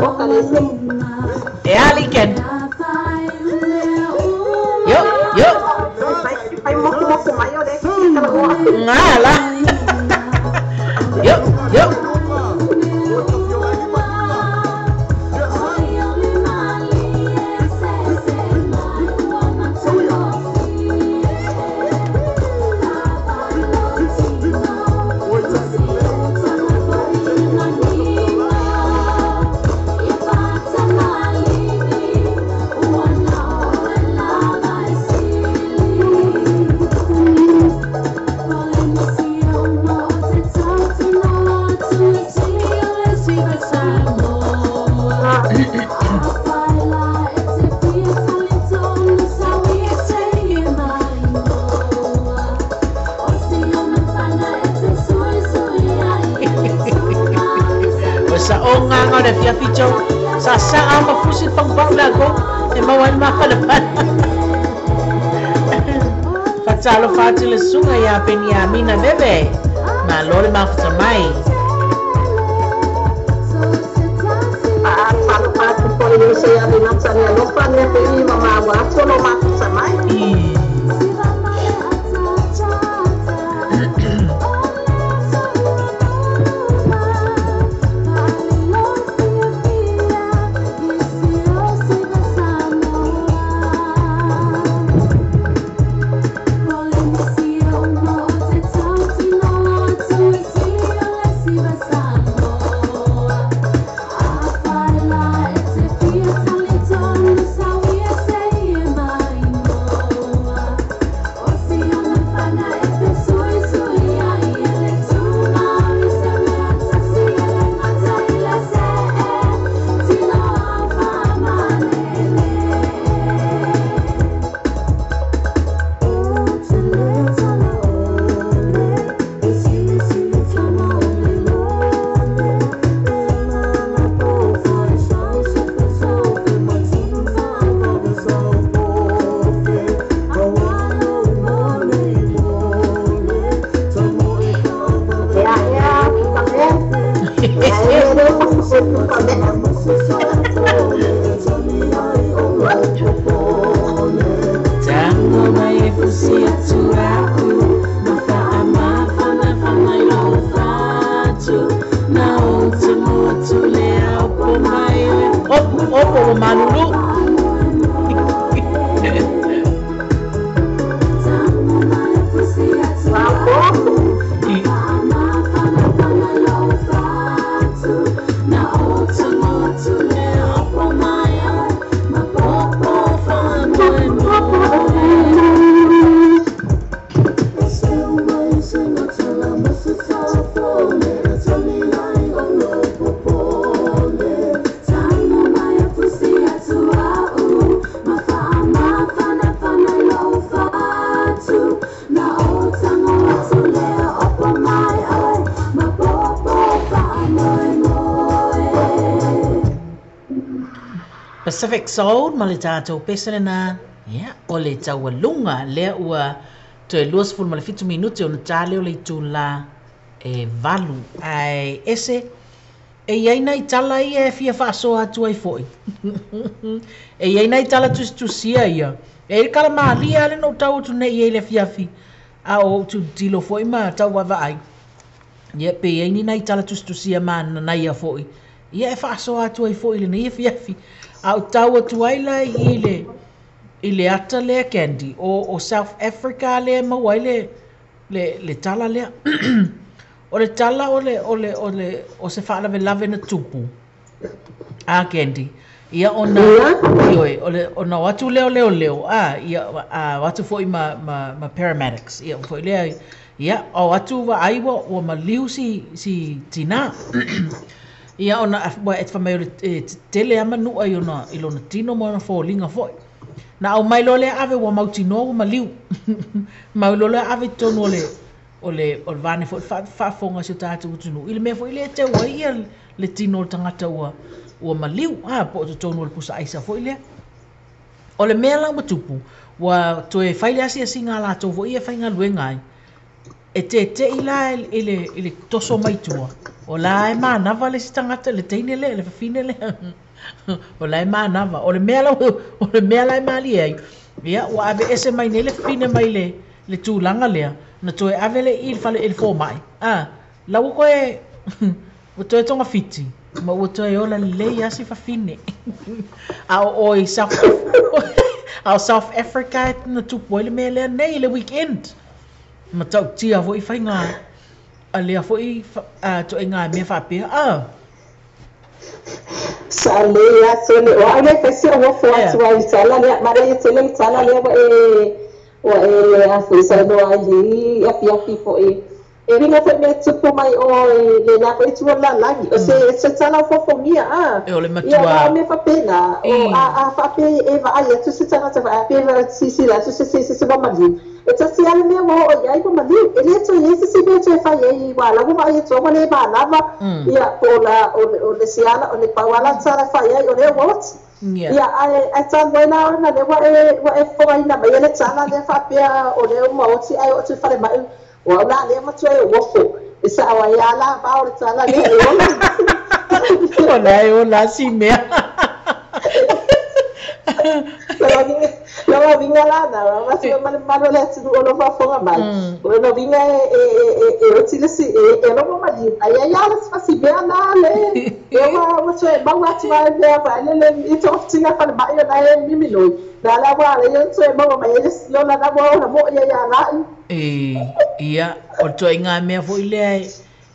o kale e ali ken yo fai moku mai ole ngala yo Fia ficho sa ama fusil pang lago e mawan makalapan fatalo fatile sunga ya Beniamina bebe malole mafuta mai falo patu por yo se ya binatsa ya lo pa ne pe mama wa solo mafuta mai Tango mai fusi atu mafa amafa na fanai lo fatu na otu le opo mai opo malulu Pacific Soul, ma le tātou pesane nā, o le taua lunga, lea ua te luas fulu ma le 5 minuti o na tāle o le tū la valu. Ai ese, e iaina I tala I e fia whaasoa atu ai foi. E iaina I tala tusia ia. E kala maalia le no tau tu nei e le fiafi. A o tu tilo foi ma tau wa vai. Ia pe iaini nai tala tusia ma na ia foi. Ia e whaasoa atu ai foi le nei e fiafi. Au tau atu ai lai I le ata lea Candy o South Africa lea mawai le tala lea. O le tala o se whaalawe lave na tupu. A Candy. Ia ona ona watu leo. Ia watu foi ma paramedics. Ia foi lea. Ia o watu wa aiwa o ma liu si tina. Ia ona wa et famai tele ama nu ai ona ilona tino mo na folinga foi. Na au mai lo le ave wa mautino o maliu. Mai lo le ave tono ole vane foi fa fonga se tatu tunu. Ile me foi le te wa ia le tino tangata wa maliu. Po to tono le pusa aisa foi le. Ole me la matupu wa to e faile asi singa la to vo ia fainga luenga. E te ila ile toso mai tua. O la e manava le tangata le teine le fine le. O la e manava. O le mea la e mali ai. Ia, o ave ese mai ne le fine mai le tūlanga lea. Na toe ave le il fale il fo mai. La uko e, o toe tonga fiti. Ma o toe ola le yasi fa fine. O i South Africa na tupo ile mea lea nei le weekend. Ma tau tia vo I whainga a lea vo I to e ngā mea whapea. Sa lea sole o ai kai se o fo atu ai sala lea mare e tele sala lea wa e a foi sa no ai a pia fo e ringa fe me tupu mai o le na ko itu la lagi o se tala fo mia E ole matua. Ia me fa pena o a fa pe e va ai tu se tala te va pe si la tu se va mali e ta si ale me o ai ko mali e le to yesi si be to fa ye wa la ko va ye to ma le ba lava ia o le siala o le pawala tsara fa ye o le what ia ai ta buena na le wa e fo ai na mai le tsala le fa pe o le mo o si ai o tu fa le mai wa la le ma tsoi o fo e sa wa ya la ba o tsala le o la si mea. Lo vinga la na ma se ma le tsu o lo fa fonga mai lo vinga o tile si e lo ma di ai ya la fa si bea na le ma tsoi ba wa tswa bea ba le i to tinga fa ba ya na e mi lo na la wa le tsoi ma le lo na wa na mo ya la ia o to inga mea fo ile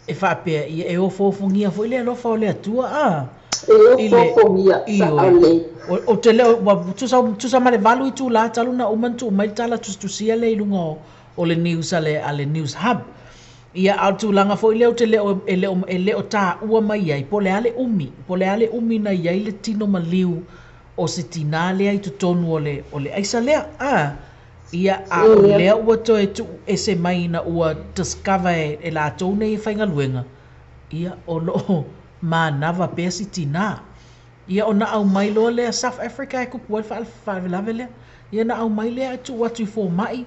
e fa pe e o fo fungia fo ile lo fa le tua e fo mia sa ale o te leo wa tu sa male valu I tu la talu na umantu mai tala tu sia le lungo o le news ale news hub ia au tu langa fo ile o te leo ele o ta ua mai ai po le ale umi na ia le tino maliu o se tinale ai tu tonu ole aisa lea ia a lea ua toe tu ese mai na ua discover e la tau nei whainga luenga ia o lo ma nava pesi tina ia o na au mai loa lea South Africa e kupu whaelawhe lea ia na au mai lea tu watu I fo mai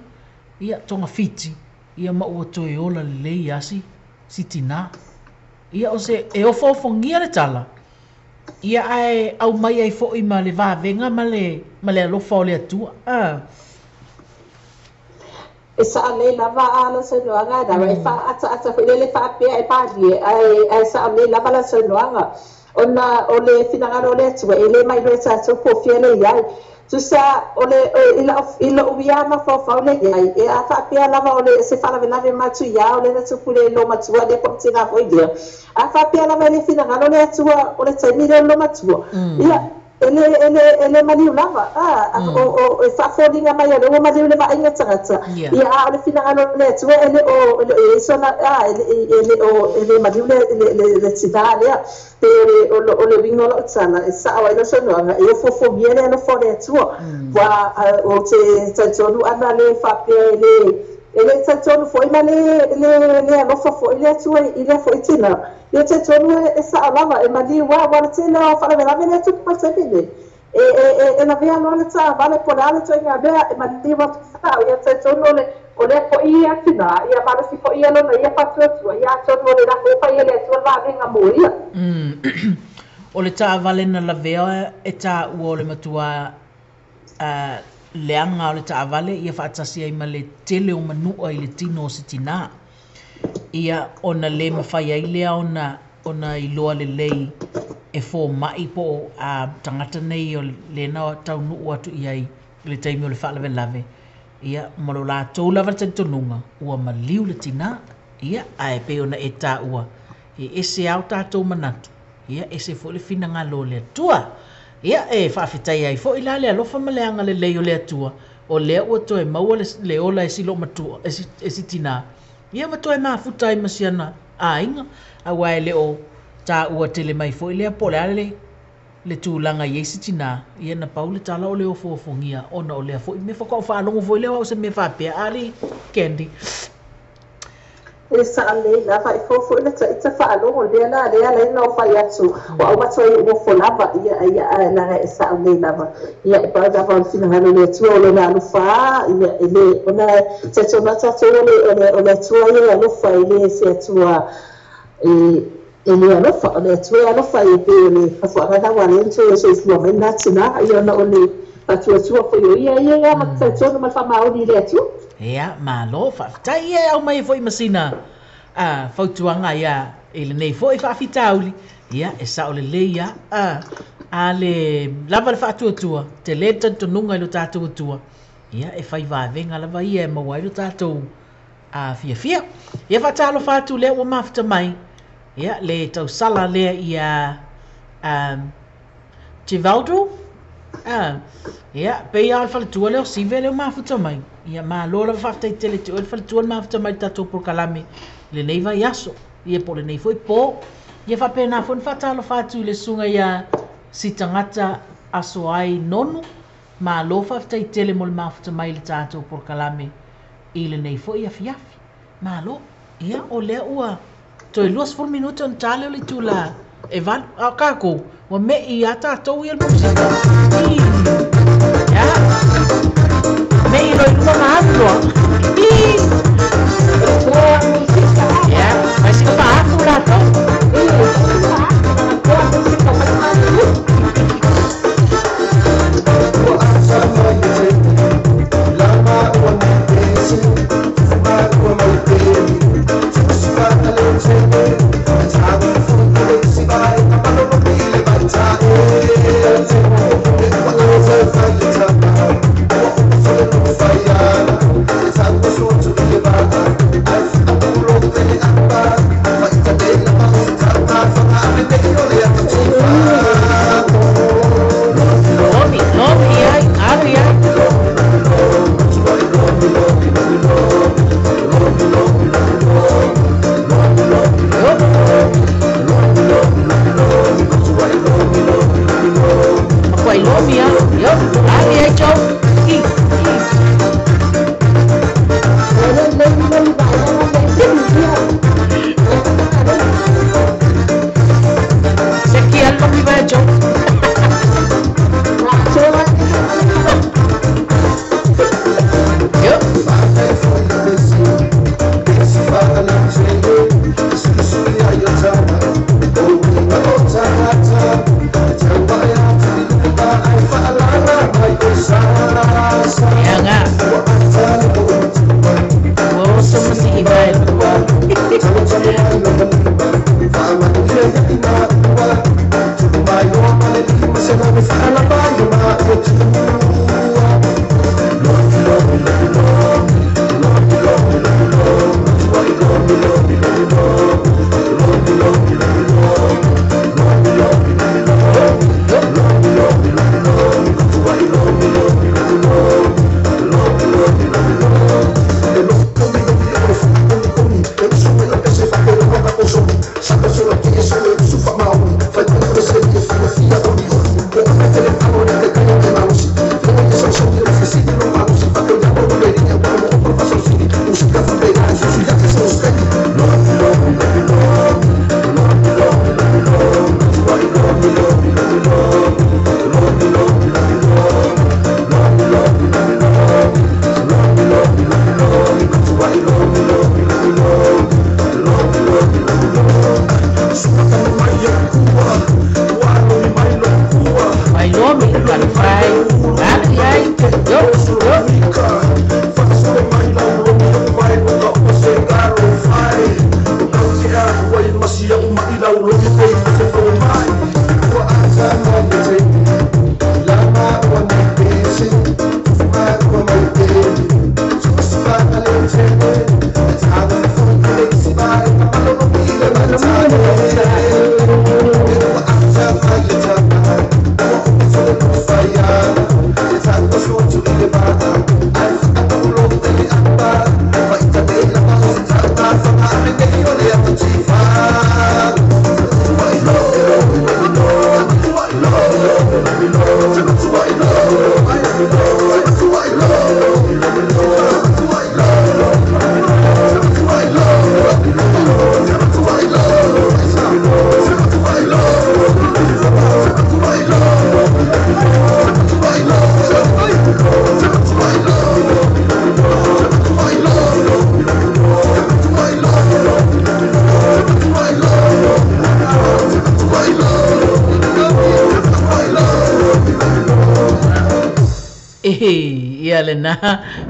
ia tonga fiti ia ma ua toe ola lei asi si tina Ia o se e o fofongia le tala. Ia ai au mai ai fo i ma le vavenga ma le alofa o le atua. E sa le lava ala se noanga da e fa ata ko le fa pe e pa di ai sa le lava la se noanga ona o le finanga le atua e le mai le sa so ko fiele ia tu sa o le ila uia ma fa le ia e a fa pe lava o le se fa la lave matu ia o le na tu le lo matu le ko tina foi dia a fa pe lava le finanga le atua o le tsaimi le lo matu ia ele mani lava o fa foldinga mai o mani le vai nga tsatsa ia a le finanga le tu ele o sona ele mani le tsitale o le vingo lo tsana e sa o sona e fo viene no fo le tu va o te tsonu ana le fa pe ele tsonu foi mane le no fo ele tu ele foi tina eu te tonu e sa lava e mali wa tena fa la vele tu pa sepile e na via no le sa vale por ale tu nga be e mali wa sa eu te tonu le o le ko ia kina ia vale si ko ia no ia pa tu ia tonu le la ko pa ia le tu va venga moria o le ta vale na la vea e ta u le matua leanga o le ta vale ia fa tasi ai male tele o manu o le tino sitina ia ona le mawhai ai lea ona i loa le lei e fō mai po a tangata nei o le na tau nuu atu i ai le taimi o le whaalave lave ia malo la tau lava tantonunga ua maliu le tina ia ae pe ona e tā ua e ese au tātou manatu ia ese fo le fina ngā lo le atua ia e whaafetai ai fo i la le alofa maleanga le lei o le atua o lea ua toe maua le ola e silo matua e si tina ia matoe mafuta ai masiana ainga awa e leo ta ua tele mai fo ile pole ale le tūlanga i esi tina ia na paule tala o leo fofongia ona o lea fo me fo ko fa longo fo leo o se me fa pe ali Candy e sa le la fa fo le ta fa longo le la no fa yatsu o ma so o fo lava ia la e sa le lava ia pa da fa sina halo le tu o le na lu fa ia ele ona se so ma sa so le tu ia lu fa ile se tu ele alo fa le tu alo fa i pe le fa ga wa le tu so fu me na tsina ia na o le pa tu fo ia ma sa so ma fa ma o di le tu ia malo fa tai e au mai foi masina fautuanga ia ele nei foi fa fitauli ia e sa ole le ia ale lava le fa tua te le tanto nunga lo tatu tua ia e fai va venga lava ia ma wai lo tatu fia ia fa talo fa tu le o mafta mai ia le tau sala le ia Tivaldo ia pe ia fa tu le o si vele o mafta mai ia ma lola faftai tele te o fal tuan mafta mai tato por kalame le nei vai aso ia po le nei foi po ia fa pena fon fatalo fatu le sunga ia si tangata aso ai nonu ma lo faftai tele mol mafta mai le tato por kalame i le nei foi ia fiafi ma lo ia o le ua to los por minuto on tale le tula e van a kako o me ia tato ia musika ia me lo iba maando ya masih kepaku lah toh It's ia lena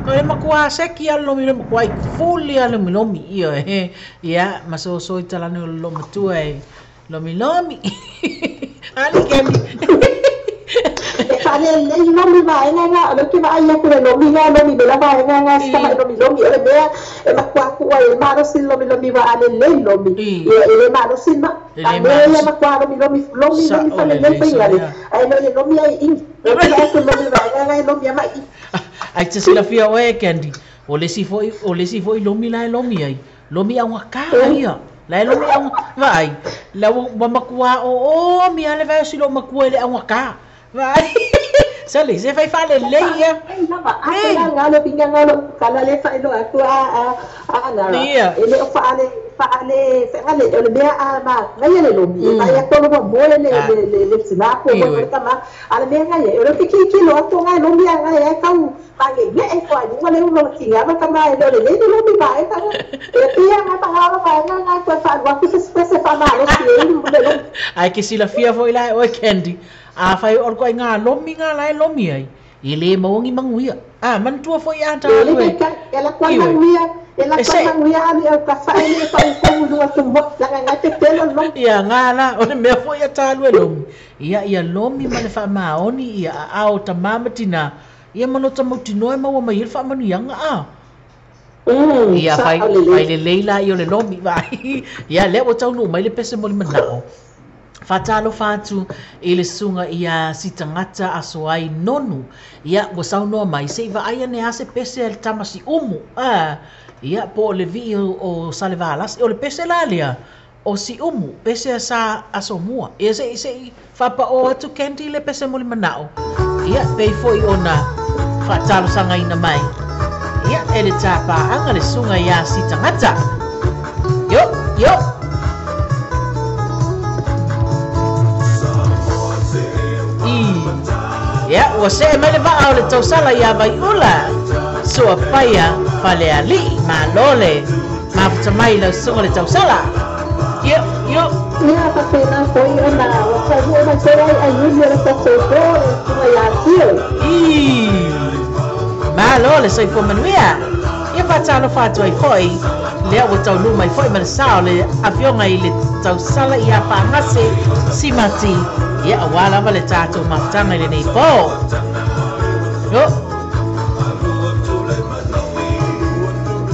o le makua seki a lomi le makua i fuli a lomi lomi ia ia maso i talani o lo matua e lomi lomi ali kendi ale le lomi vai nga lo ke vai ku le lomi nga lomi bela vai nga sta lomi lomi ele bea e makua ku ai maro sin lomi lomi va ale le lomi ele maro sin ma ale makua lomi fa le le pai ale ai le lomi ai in ai te sila fia oe kendi o le si foi lomi lai lomi ai lomi a waka ia lai lomi a vai la wa makua o mi ale vai si lo makua le a waka vai sale se fai fale le ia ai nga lo pinga nga lo kala le fa lo aku nga ele fa ale le bea ma ngai le lomi mai a ko lo mo le sina ko mo ka ma ale me nga ye ele ki lo to nga lomi nga ye ka u pa ge ye e ko ai ngale lo ki nga ma ka ma le lomi ba e ka e pia nga pa nga ko fa wa ku se fa ma lo ki ai ke sila fia foi lai o kendi a fai or ko nga lomi nga lai lomi ai ile mo ngi manguia man tua foi ata le ela ko manguia ela ko manguia ali ka fa ile pa ko lu tu mo la nga te telo lo ia nga la o me foi ata lu lomi ia lomi ma le fa ma oni ia a o tamamatina ia manota mutino e ma mai fa manu yanga ia fai le leila io le lomi vai ia le o tau no mai le pese mo le manao fatalo fatu ile sunga ia sitangata asoai nonu ia go sauno mai se va ai ne ase pese el tamasi umu ia po le vi o salevalas o le pese lalia o si umu pese sa asomua ia se fa pa o atu kendi le pese mo le manao ia pei foi ona fatalo sanga ina mai ia ele tapa anga le sunga ia sitangata yo ya wa se me le va o le tausala ya vai ula so paia fale ali ma lole ma tamai le so le tausala yo ya pa pena foi ona o sa hu ma se ai ni le ta so so ya tio ma lole so fo manuia ia pa talo fatu ai foi le o tau lu mai foi ma sa le afionga i le tausala ia pa ngase simati ia awala vale tato maftanga le nei po yo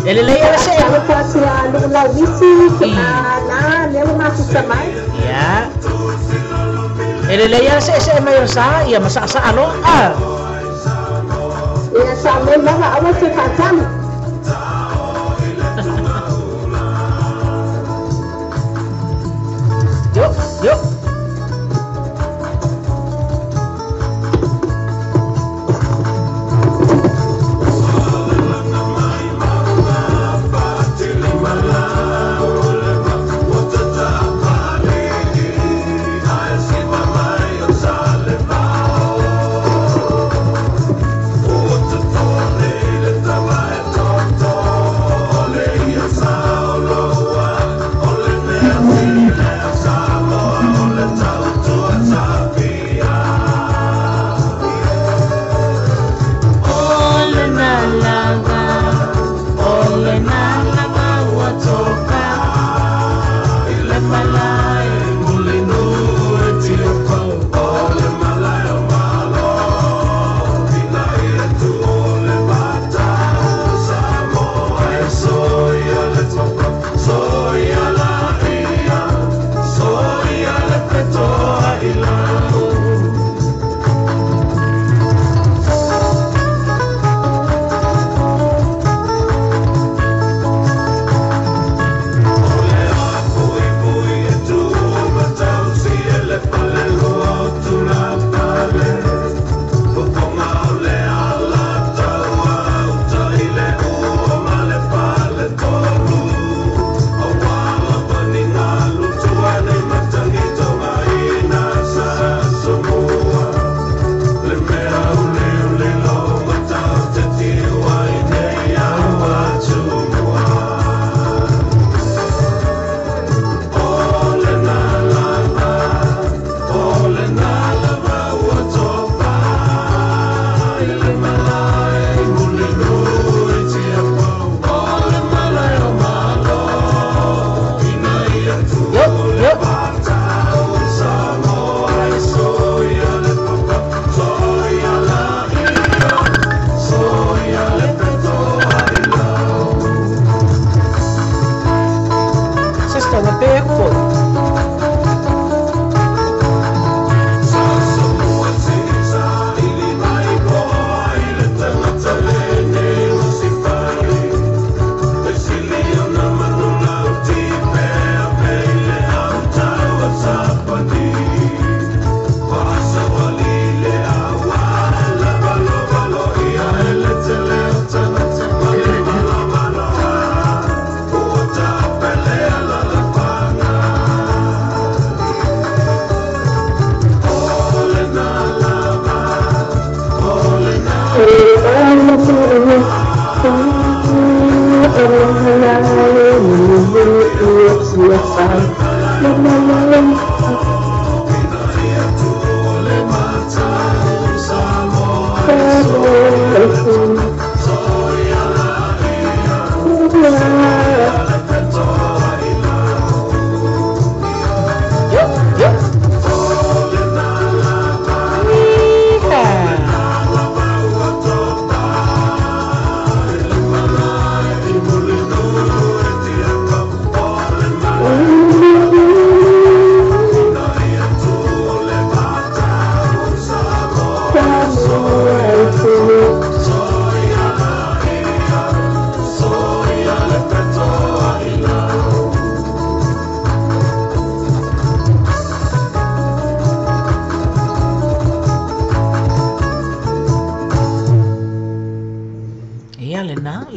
Ele lei ala se. Kalau kuasa lu lau misi na leu masih samai. Ya. Ele lei ala se mai rasa ia masa alo Ya sampai mana awak cakap Yuk.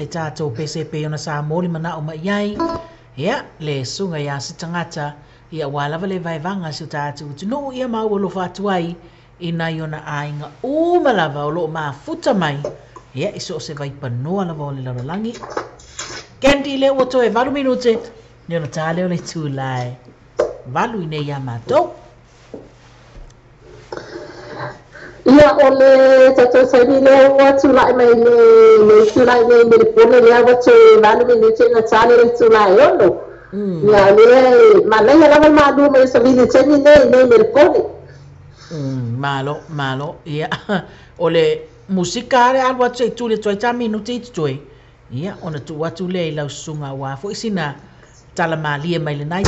Tato PCP ona sa moli mana o mai ya le sunga ya si tangata ia wala vale vai vanga si tato no ia ma lo fatuai ina yona ainga o malava o lo ma futa mai ya iso se vai panoa la vole la langi kendi le o to e valu minute ni ona tale o le tulai valu ine ya mato Ia ole tato sai le watu lai mai le tulai le pone le watu valu minute na tale le tulai ono ia le malai la ma du me sa vini teni le pone malo ia ole musika re al watu tu le toi ta minuti toi Ia, ona tu atu le I lau sunga wa. Fo isina tala malia mai le nai.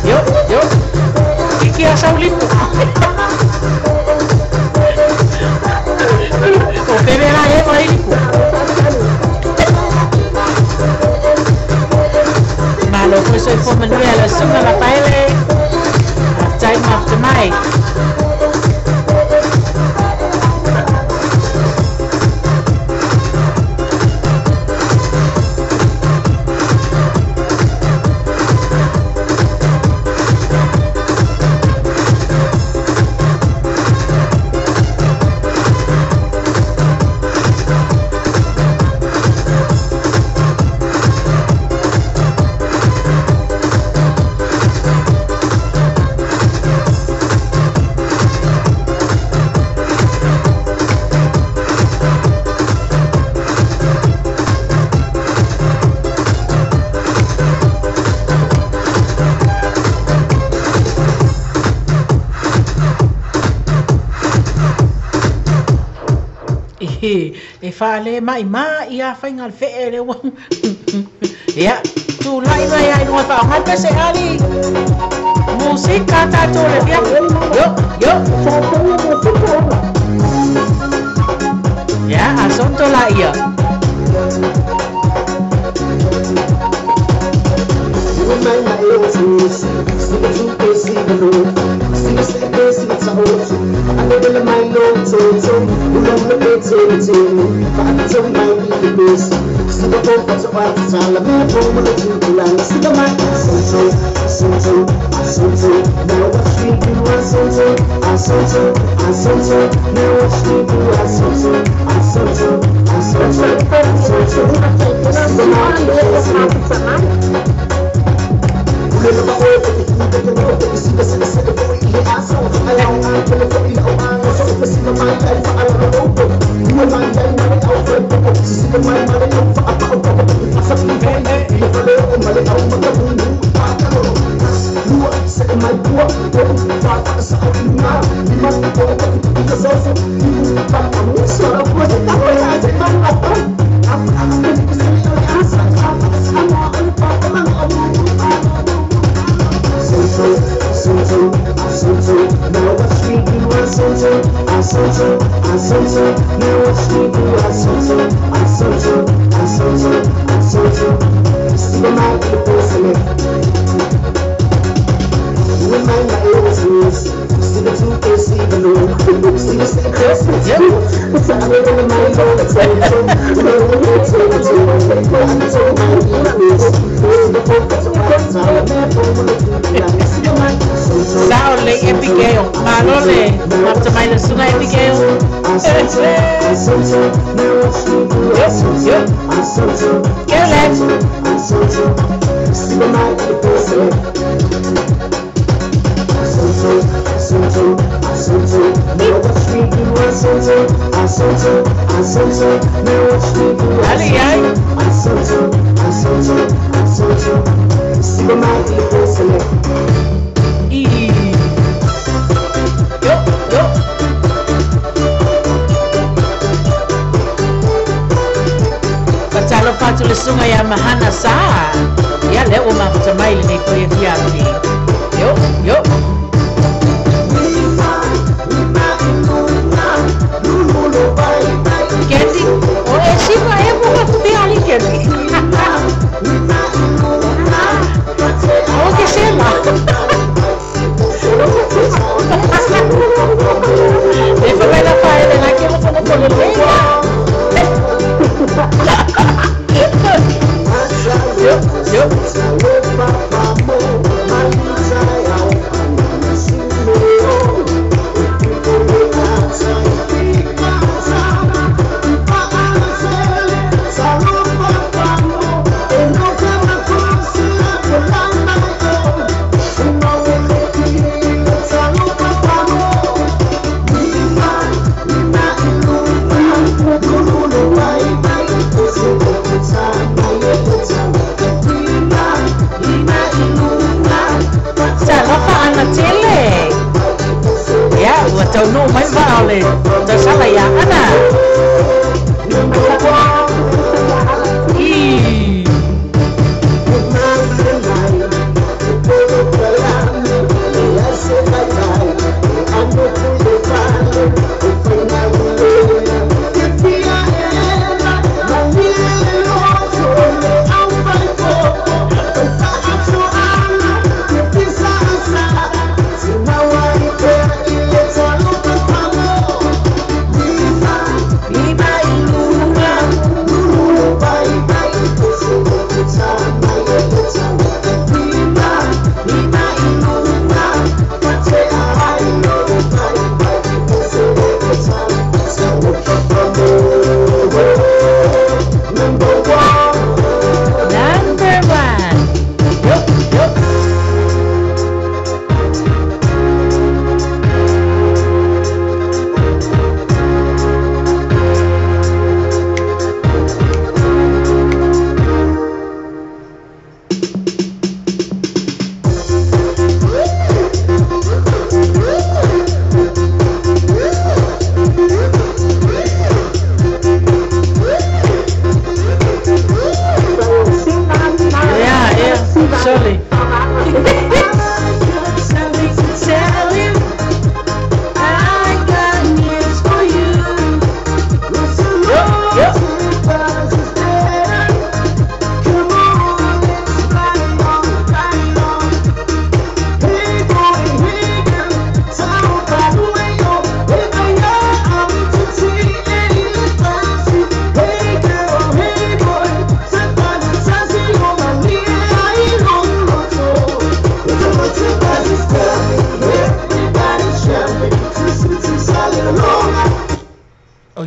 Yo. Iki asal lipu. O pebera mai lipu. Malo ko soy po Manuel, sunga la paile. Time after mai. E fale mai ia fainga fe le wang ya tu lai mai ai no fa ha pe se ali musika ta to le ya yo ya asunto la ia Sao le Abigail, malole, after my lesson Abigail. Kalau patu le sungai ya mahana sa ya le o ma tamai le ko ye fiati yo Kendi o e sima e mo ka tu ali kendi o que chama e fa bella fare la che lo fanno con le Tao no mấy vào lên, tao sao lại ăn à?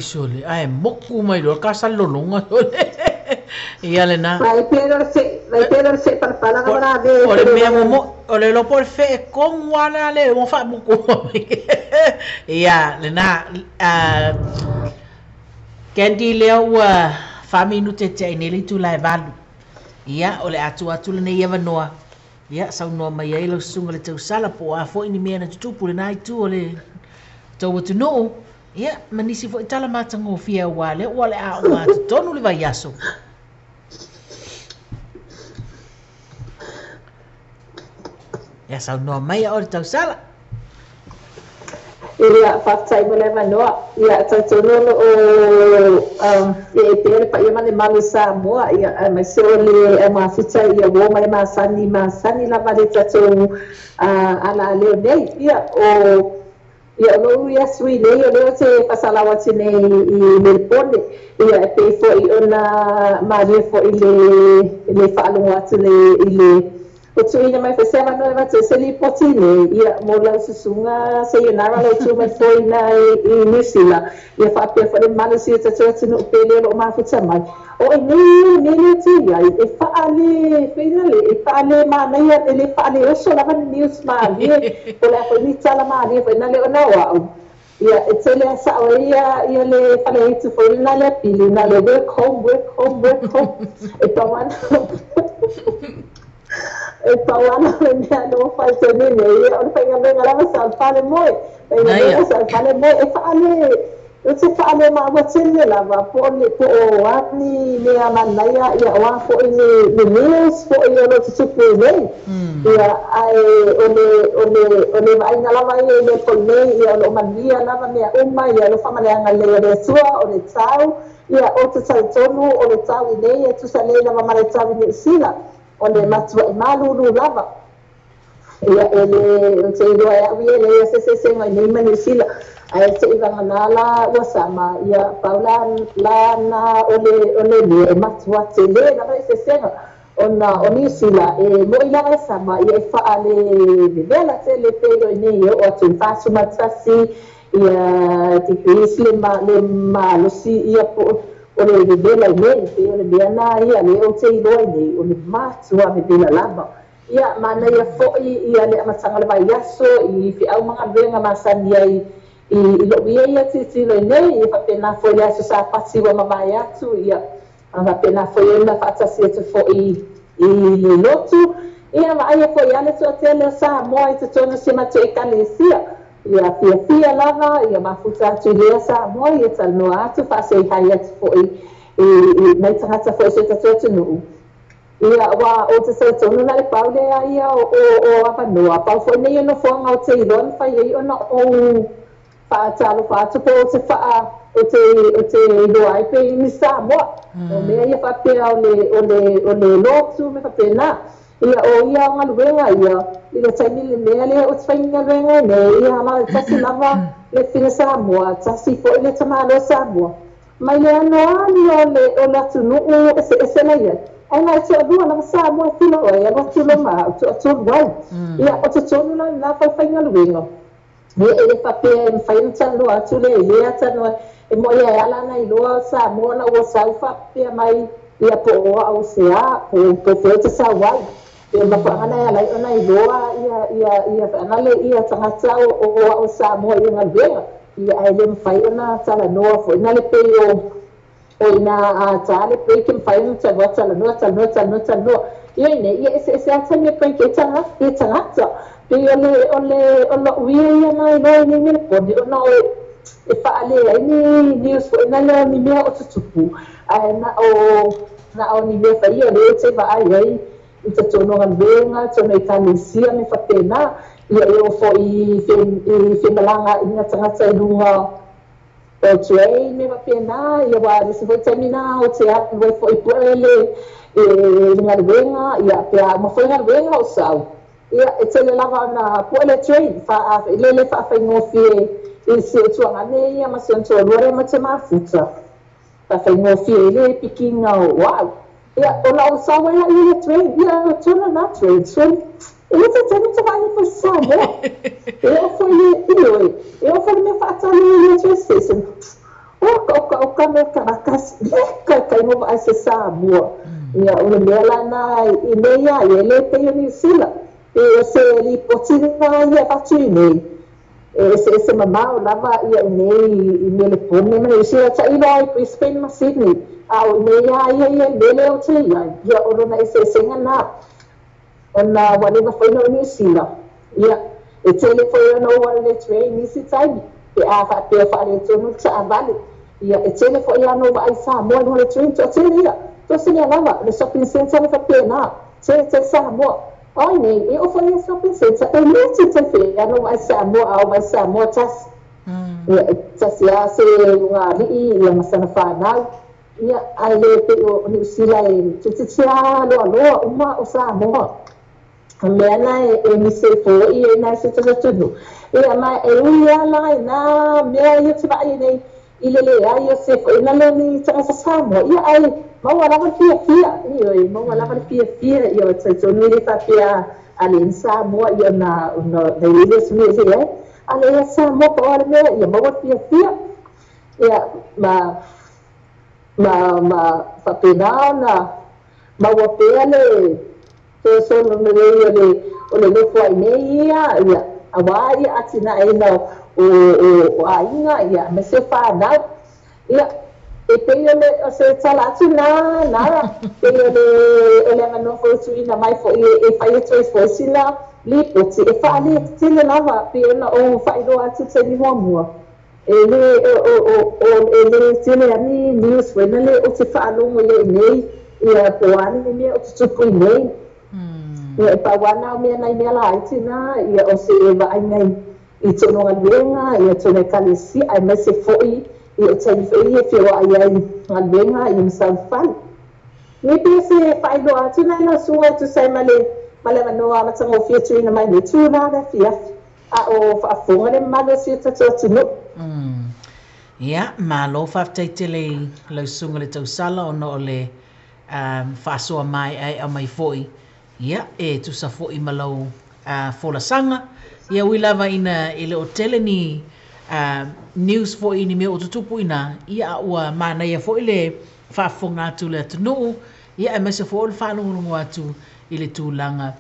sole, ai moku mai lo ka salolonga sole. Ia le na. Vai pero se para agora de. Ole mea mo ole lo por fe con wana le mo fa moku. Ia le na Kendi leo ua whaminu te neli tu lai valu. Ia ole atu le nei ewa noa. Ia sau noa mai ei lau sunga le tau sala po a fo ini mea na tutupu le nai tu ole tau watu noo. Ia manisi fo itala matango fia ua le ua le a ua atu tonu le vai aso. Ia sau noa mai a ole tau sala. Ia fatai mole manoa ia tatono o e pere pa ia mane malu sa moa ia mai se ole ma fita ia wo mai ma sani la vale tato ala le nei ia o ia no ia sui nei o le te pasala wati nei I le ponde ia pe fo I ona maria fo I le falo wati le o tu ina mai fesema no va te seli potine ia mo la susunga se ia nara lo tu mai foi na I nisila ia fa pe fa de malisi te te no pele lo ma futa mai o ni ti ia e fa ale finale e fa ale ma na ia ele fa ale o so la van news ma ia o la fa ni tala ma ia fa na le ona wa ia e tele sa o ia le fa le tu foi na le pili na le work home e pa wan e pawana ne no fai te ne ia o fai nga ngala sa fale moi e nga sa fale moi e fale o se fale ma wa tele la va po o ani ne amanaya ia wa fo ni news fo ia lo tsupu nei ia ai ole vai nga la vai le pole ia lo mania la va me uma ia lo fama le nga le sua o le tau ia o te tonu o le tau nei e tu sa le la ma le tau ni sila ole matua malulu lava ia ele se do ia ele se ngai mani sila ai se ivanga nala wasama ia paula lana ole ni matua tele na vai se ona oni sila e mo ila sama ia fa ale vela tele pelo nei o tu fasu matasi ia ti le ma lo si ia po ole le vela nei pe ole biana ia le o te loi nei ole matua me vela lava ia mana ia foi ia le masanga le vai aso I fi au manga venga masani ai I lo ia ti le nei ia fa pena foi aso sa pasi wa mai atu ia anga pena foi na fata se te foi le lotu ia ma ia foi ale so tele sa moi te tona se mate kalesia ia fia lava ia mafuta tu le sa mo ia tano atu fa se hai atu foi mai tangata foi se tatu no ia wa o te se tonu na le paule ia o apa no apa foi nei no fo ngau te don fa ia ona o fa talo fa tu po se fa o te do ai pe ni sa mo o me ia fa pe o le lotu me fa pena ia o ia ngaluenga ia ila taimi le mea le o tfainga renga ne ia ma tasi lava le fina Samoa tasi fo ile tamalo Samoa mai le ano ani o la tunu ese la ia ai mai te adua na Samoa filo o ia watu lo ma tu wai ia o te tonu la fa fainga luenga ia ele fa pe fainga tanu atu le ia tanu e mo ia ala na ilo Samoa na o saufa pe mai ia po o au sea po te sa wai e mapangana lai ona iloa ia fanale ia tangata o Samoa ia ngalwea ia ai le fai ona tala noa fo ina le pe o ina tale pe kim fai no tala noa ia ne ia se atame pe ke tanga e tangata pe ole uia ia mai ni le podi ona e fa ale ai ni news fo ina le mi mea o tutupu ai na o ni me fai le te va ai ita tono nganbenga tono ikanisia me fatena ia o fo I malanga ina tangata lunga o train me pena ia wa se foi terminar o te atu vai foi pole nganbenga ia pe mo foi nganbenga o sau ia tele lava na pole train fa le fa ngofie se tuanga ne ia ma sento lore ma te mafuta fa ngofie le pikinga wow ia o la usawa ia train ia tuna na train so ia te tani te vai for Samoa ia foi me fata le train station o oka me Caracas kai mo ai se Samoa ia o le mea lana i neia ia le pe New Zealand e se li potina ia fatui nei se mamao lava ia nei i mele pone me se ta i vai Brisbane ma Sydney au neia ia lele o te ia o lona se senga na ona whatever foi no New Zealand ia e tele foi no one le train nisi tai e a fa pe fa le tonu ta vale ia e tele foi no vai Samoa no le train to tele ia to se lava le shopping center le fa pena te Samoa ai nei e o foi shopping center e le te fe no vai Samoa au vai Samoa tas ia tas ia se nga li ia masana fa na ia ai le pe o New Zealand te lo uma o Samoa Mena e mi se fo i na se tonu e ma e uia la na me ia te vai nei i le ai se fo ina le ni tsa Samoa ia ai ma wala va fia io ma wala va fia io te tonu le fa fia ale Samoa ia na no le se me se ale Samoa po ale me ia ma va fia ia ma fa pena na ma wa pele so no me o le foi nei ia awai atina e no o ainga ia me se fa na ia e pele o se tala tina na pele ele no foi suina mai foi e fai tre foi sina li poti e fa li tele lava pele o fai do atu se ni mo ele ele tele ani news foi nele o se fa lo mo nei ia poani ni o tupu nei ia pa wana me nai me la itina ia o se va ai nei i tono ngalenga ia tono kalisi ai me se foi ia tani foi ia fio ai ngalenga i msanfan ni pe se pa do atina na suwa tu sai male no ama tango fia tu ina mai tu na da fia a o fa fonga le male se tu no ia ma lo fa tele lo sunga le tau sala o no le fa so mai ai a mai foi ia e tu sa fo i malau fola sanga ia wi lava ina ile hotel ni news fo ini me o tupu ina ia ua mana ia fo ile fa fonga tu le tunu ia e mese fo fa no atu ile tu langa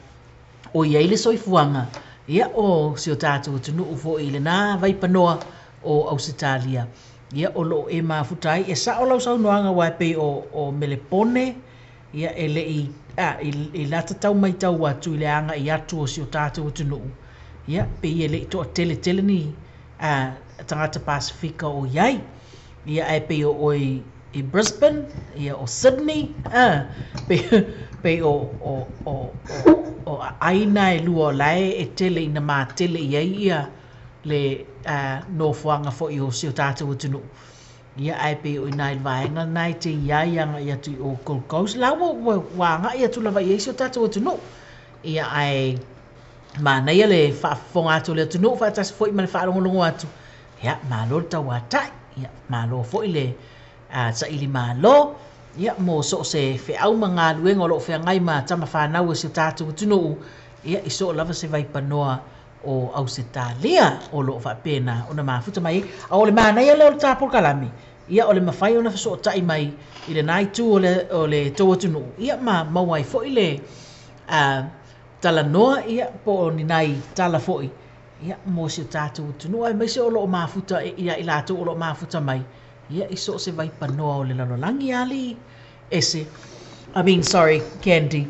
o ia ile soifuanga ia o si o tatu tunu fo ile na vai panoa o Australia ia o lo e mafutai e sa o lau sau noanga wa pe o melepone ia ele i lata tau mai tau atu i le anga i atu o si o tātou tunu. Ia, pe i ele to tele ni tangata Pasifika o iai. Ia ai pe o i Brisbane, ia o Sydney, pe o aina e lua lai e tele ina mā tele iai ia le nofuanga fo i o si o tātou tunu. Ia ai pe o nai vaenga nai te iai anga ia tu o Gold Coast la wanga ia tu lava ia si o tātou tunu. Ia ai mana ia le whaafonga atu le tunu whaatasi fo i male whaarongo atu. Ia malo tau atai. Ia malo fo i le sa ili malo. Ia mo so se whiau mga luenga o lo whiangai ma tama whanau si o tātou tunu. Ia iso lava se vai panoa o Australia o lo whapena o na mafuta mai. A o le mana ia le o le tāpol kalami. Ia o le mawhai o na whaso o tai mai i le nai tu o le toa tunu. Ia mawai fo i le tala noa ia po o ni nai tala fo i. Ia mo si o tātou tunu. Ai mai se o lo o mafuta ia i lātou o lo o mafuta mai. Ia iso se vai panoa o le lalolangi ali. Ese. I mean, sorry, Candy.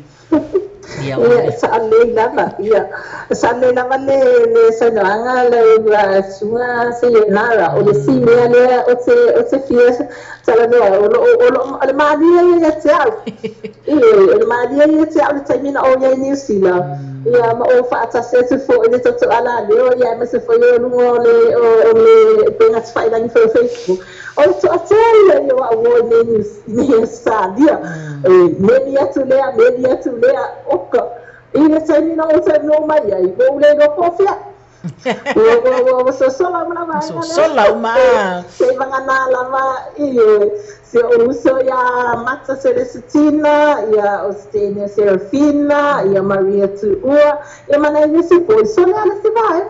Ia sa'alei lava ia sa'alei lava le sanoanga le sunga se nara o le sinea le o te fia tala noa o le madia ia te au o le madia ia te au le taimina o ia New Zealand ia ma o whaatase te fo i le toto ala leo ia ma se fo i o lungo o le penga te whailangi fo Facebook o le to atele ia wa o ne sadia meni atu lea oka ina taimina o te no mai ai o le no pofia o so sola ma so sola ma se vangana lava se o uso ya Mata Celestina ya Ostenia Serafina ya Maria Tuua ya mana ni se foi so le se vai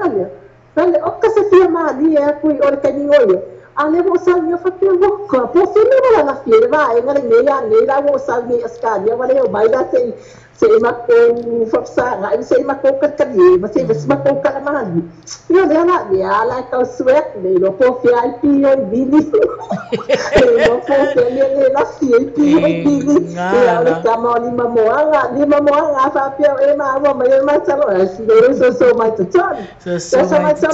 ale oka se fia ma ali e kui o le kani oia ale mo sa niya fakir mo ko po sino wala na feel ba ay ngaling niya nila mo sa ni askanya wala yung bayda sa ima ko faksa nga sa ima ko katali masay mas ko kalamahan yun na niya ala ka sweat ni no po VIP yung bini no po niya la VIP yung bini ya kamo ni mamo nga fa pio e ma mo may ma sa so mai to ton so mai to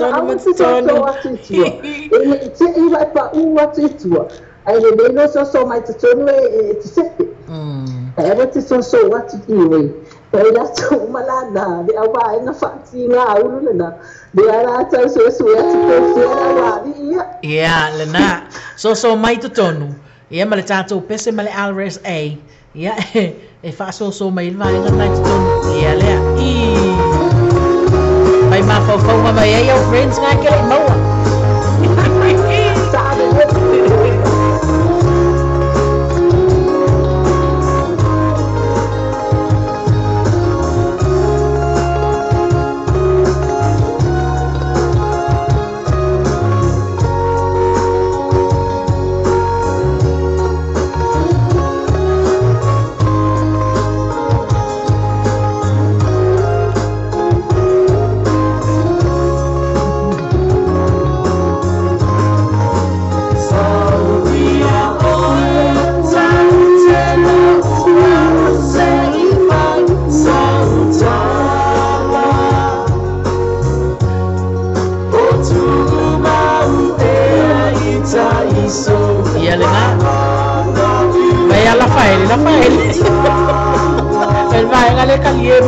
iba pa uwatu itua ai le beno so mai to ton e tsete ero te so watu iwe ai la to malana de awa na fati nga ulu na de ara ta so ya to fiera wa ya lena so mai to tonu ia male tato pese male alres a ia e fa so mai vai na mai to tonu ia le i mai ma fo ma mai ai friends nga ke mo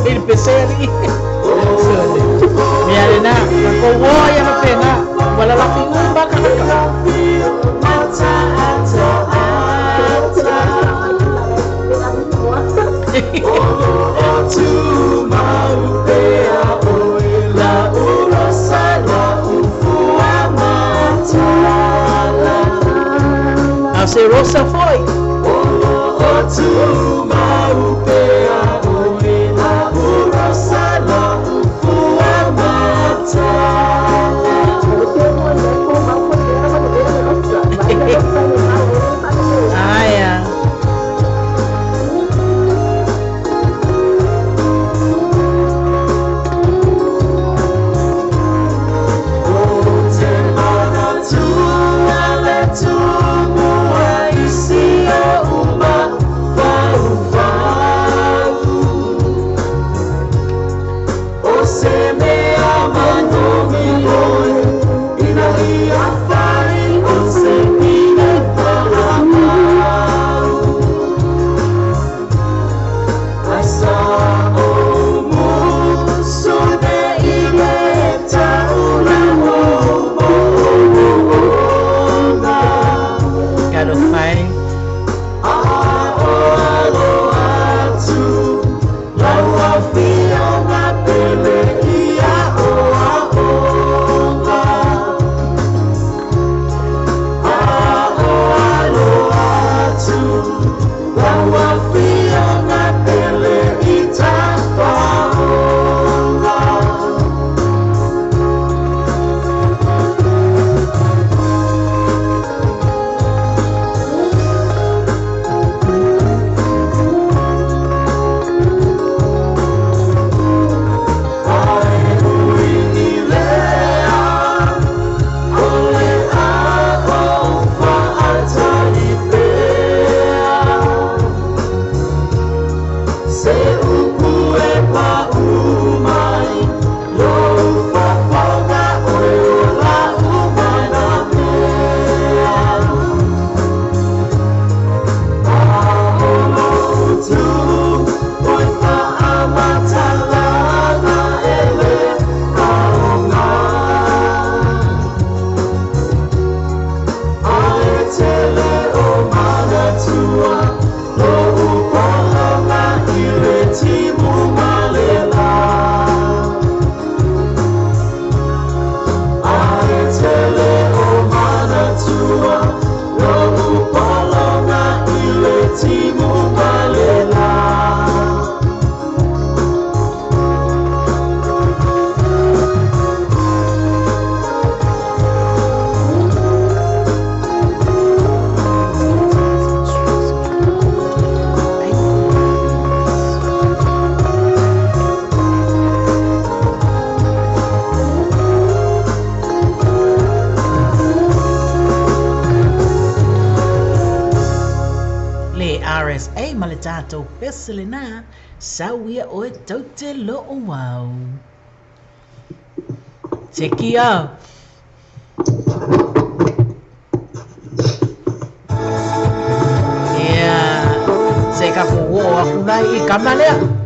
il peseri miare na ko woya na pena wala la pingumba ka se Rosa foi mātou pesele nā, sauia o e tau te lo o wau. Teki au. Se ka ko o aku nai I kamalea.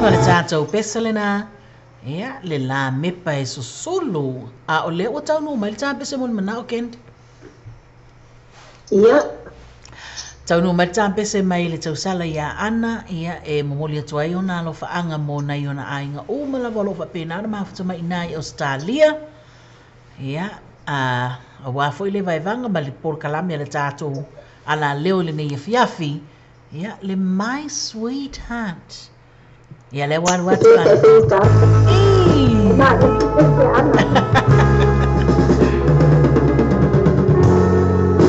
ma le tātou pesa lena. Ia, le la mepa e susulu. A o le o tau nu, mai le tā pesa mon mana o kendi. Ia, Tau nu mai le tā pesa mai le tau sala ia ana, ia e momoli atu ai ona alo faanga mo na i ona ainga o malawa lo fa pena na mafuta mai nai Australia. Ia, a wafo ile vai vanga ma le por kalami le tātou ala leo le nei fiafi. Ia, le my sweetheart. Ia le waru atu e ana. te ta. Ii. Na, e ana.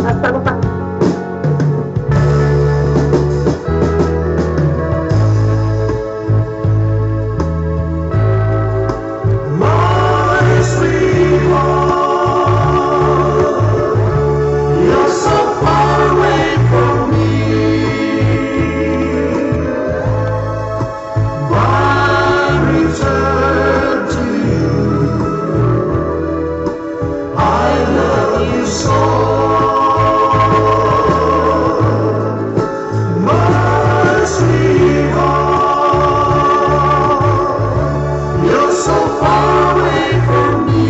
Hasta luego. My sweetheart, you're so far away from me. By return to you, I love you so. My sweetheart, you're so far away from me.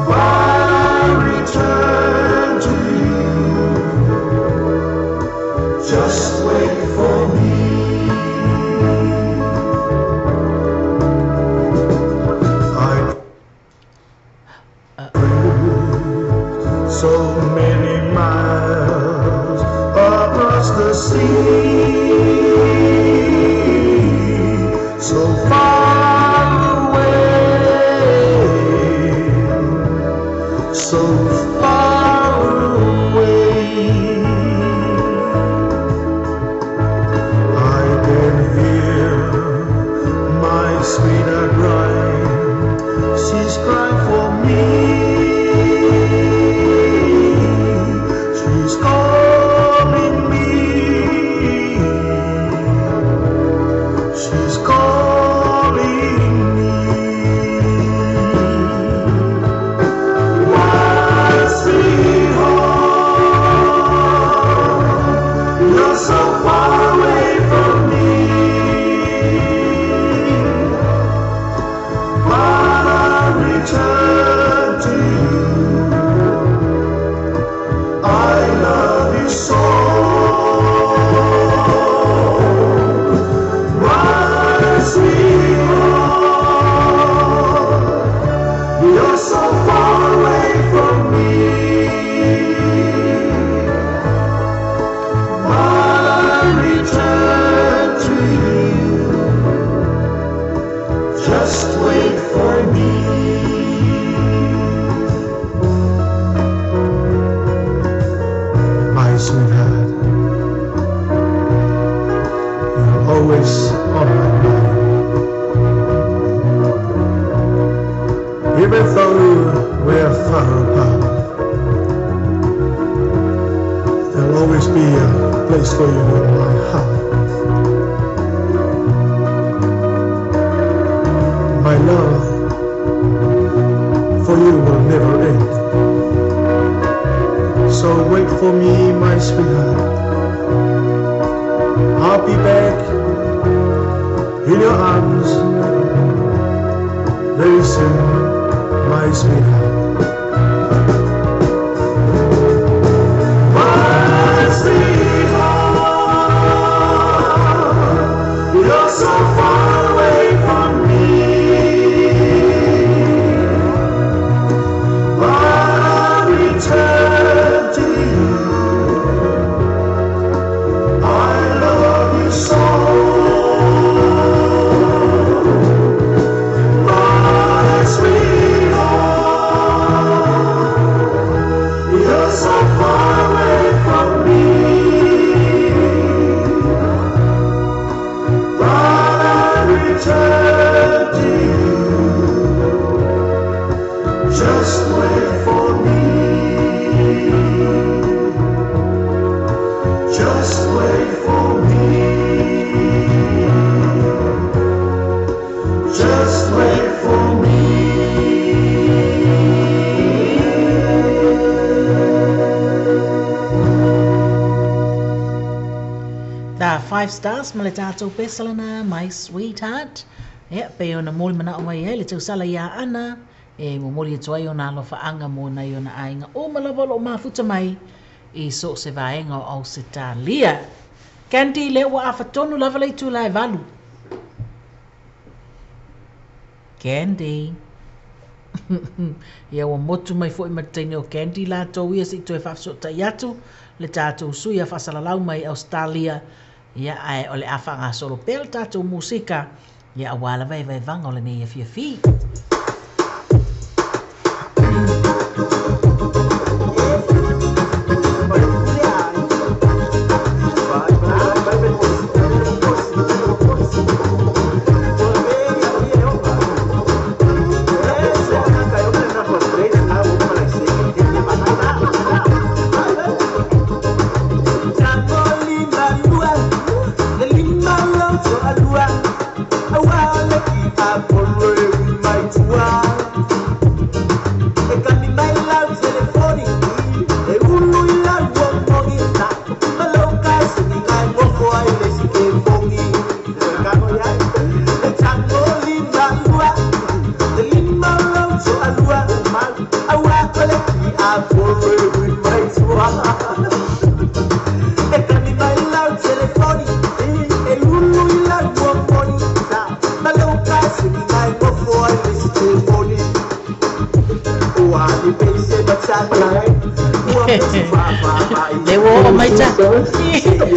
But I return to you. Just wait for me. I so many miles across the sea, so far away, so far away. I can hear my sweetheart crying. She's crying for me. She's calling me. She's calling me. My sweetheart, you're so far away from me. But I return to you. I love you so. My sweetheart, you're so far away from me. But I return to you. Just wait for me. My sweetheart, you're always on my mind. Even though we're far apart, there'll always be a place for you in my heart. My love for you will never end. So wait for me, my sweetheart. I'll be back in your arms very soon, my sweetheart. My sweetheart, you're so far away from me. But I return to you. I love you so. My sweetheart, you're so far away from me. But I return to you. Just wait for me. Just wait for me. Just wait for me. 5 stars ma le tātou pesalana, my sweetheart. Pe ona moli mana o mai le tau sala ia ana. Mo moli e tuai ona alofa anga mo na iona ainga. O malawalo o mafuta mai I so se vaenga o Australia. Candy le wa afatonu lava le tu lai valu. Candy. Ia wa motu mai fo I matene o Candy la tau ia si tu e whafso taiatu. Le tātou sui a whasalalau mai Australia. Ia ai o le awha ngā solo pel tātou musika. Ia awala vai vanga o le nei a fiafi.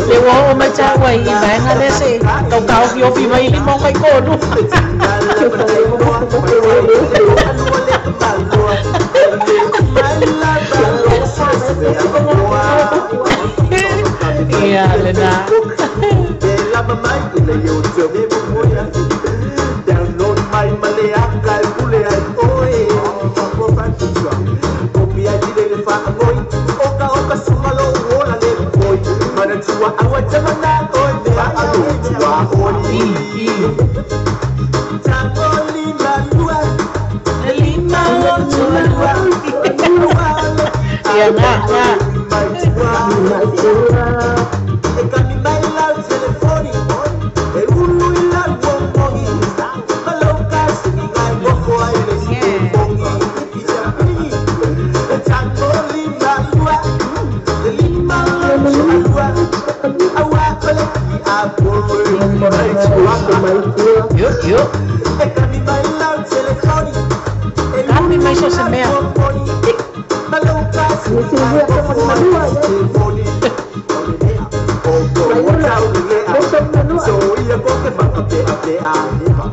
Le wo mai cha wai I vanga le se tau kau ki opi mai li mo mai kono. Ia le na. Download my malea kai pule ai oe. Kopi ai le fa ngoi. Oka sumalo wola le koi. Mana tua awa jamana oi te alo tua oi. Tangoli malua. Lima lo tua. Ia na. E kami mai la telefoni. E ulu ila bongi. Maloka sini ngai boko ai le sini bongi. Tangoli malua. Lima lo tua. Yo. E kami mai la telefoni. Kami mai so se mea. Maloka sini ngai boko ai le sini bongi. So ia ko ke whakape a hewa.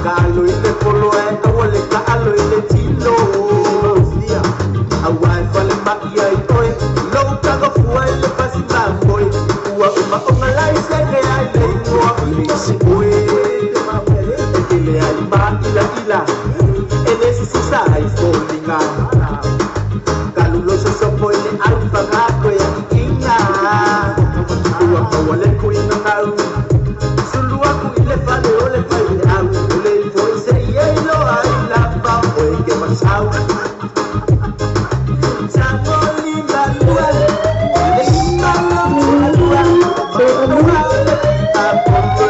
Ka aloi le polo e awale ka aloi le tilo. Awai whale maki ai toi. Lau kaga fuai le pasi mangoi. Ua uma o ngalai senge ai le ingoa ilisi ue. E tele ai ma ila. E nesi sisa ai fōlinga. Kaluloso sopo ele au whangako ya ikinga. Ua kawale kuina ngau. Sulu aku ile fale ole pai au. Ole foi se ielo ai lapa oe ke masau. Tangoli malua. Le imalo malua. Apongo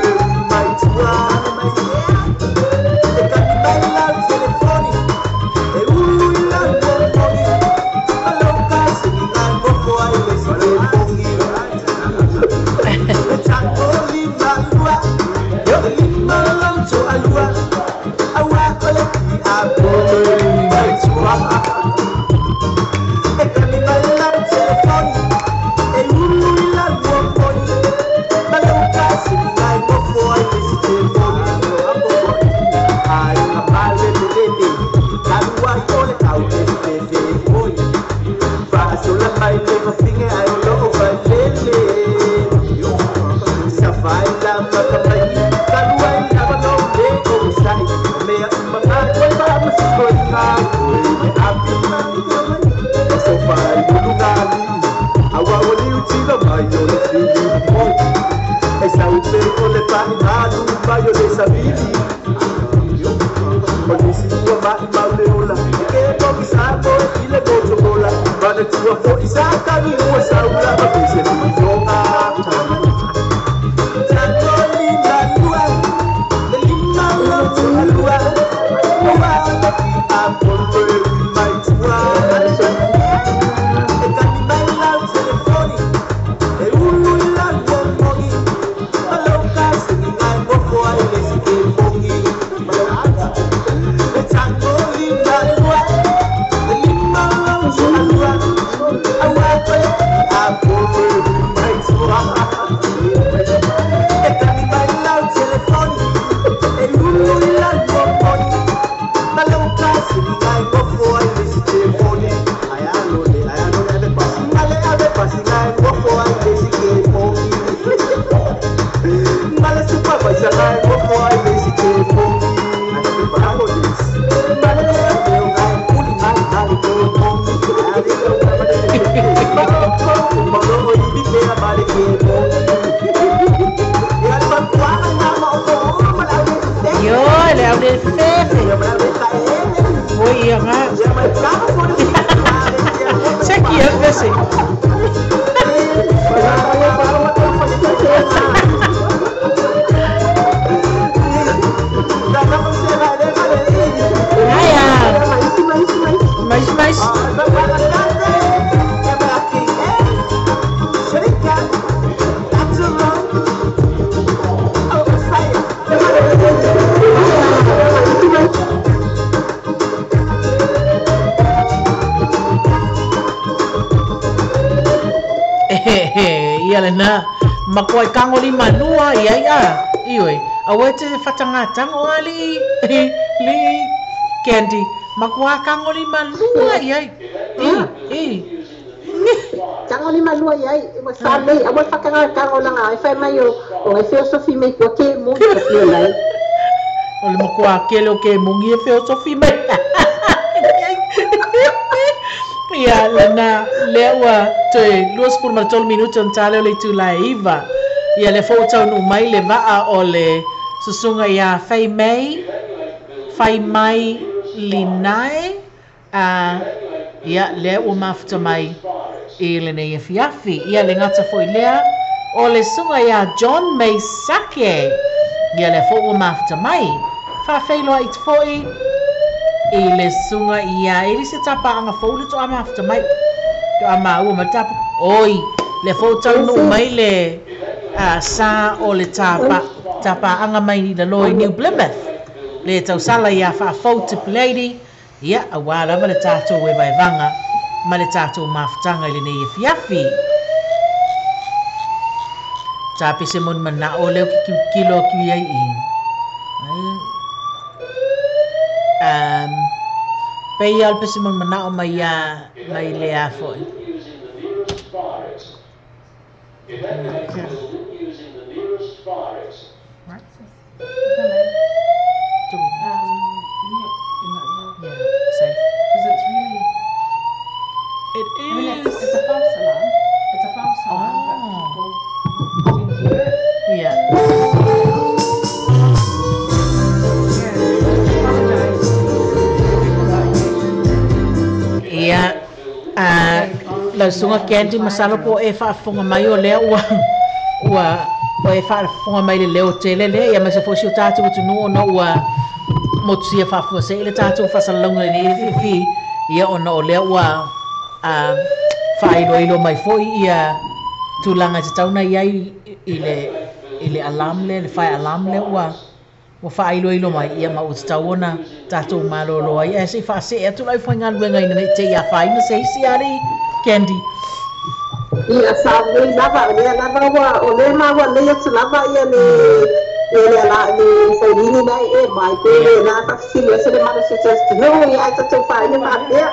mai tua. E kami mai la telefoni. E ulu ila bongi. Aloka sini ngai boko ai le sini bongi. Tangoli malua. Le imalo to alua. Awa kole ki apongo mai tua. E kami mai la telefoni. E ulu ila bongi. Maloka sini ngai boko ai le sini bongi. Ai kapale lele. Kalua ole kau lele oi. Paso la mai le mafinge ai lo vai lele. Sa vai la makamai. Kalua ila no le o sai. Me manga koi ba musikoi ka. Me abi. So vai no gali. Awa wali utilo mai yo le fili moi. Esa upe ole pani malu mai yo le sabili. Polisi tua mai mauleola. Ke no kisabo ile botokola. Bana tua fo isaka ni ua saula. Mapese ni jonga. Na makoi kangoli manua ia ioi awe te fatangata ngoli li Candy makua kangoli manua ia kangoli manua ia wa sale awe fakanga kangola nga fa mai o philosophy me ko ke mo ke lai o le makua kelo ke mungi philosophy me ia lana lewa te luas por martol minuto ntale le tu laiva ia le foto no mai le va o le susunga ia fai mai linai ia le o mafta mai e le nei fiafi ia le ngata foi lea o le sunga ia John May Sake ia le fo o mafta mai fa failo it foi e le sunga ia e se tapa anga fo le to ama after mai to ama o matapa oi le foto no mai le sa o le tapa anga mai ni le loi New Plymouth le tau sala ia fa photo lady ia awala ma le tato we vai vanga ma le tato maftanga le nei fiafi tapi se mon mana o le kilo ki ai pei al pesi mon mana o mai le a foi It's a false alarm. It's a false alarm. But people can hear it. La sunga Candy masalo po e fa fonga mai o le ua o e fa fonga mai le leo tele le ia masa fosi o tatu tu no no ua motsia fa fo se le tatu fa salonga ni fi ia ona o le ua fa ilo mai foi ia tulanga te tauna ia ile alarm le fa alarm le ua o fa ilo mai ia ma o tauna tatu malolo ia se fa se tu lai fanga luenga ina te ia fa ina se si ari Candy ia sa le lava wa o le ma wa le tu lava ia le la le foi ni mai e mai pe na fa si le se le ma se just no ia ta tu fa ni ma ia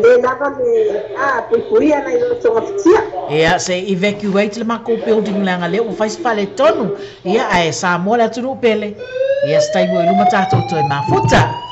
le lava le puia na io so tia ia se evacuate le mako building langa le o fai fa le tonu ia ai sa mo la tu pele ia stai mo iluma tatu to e mafuta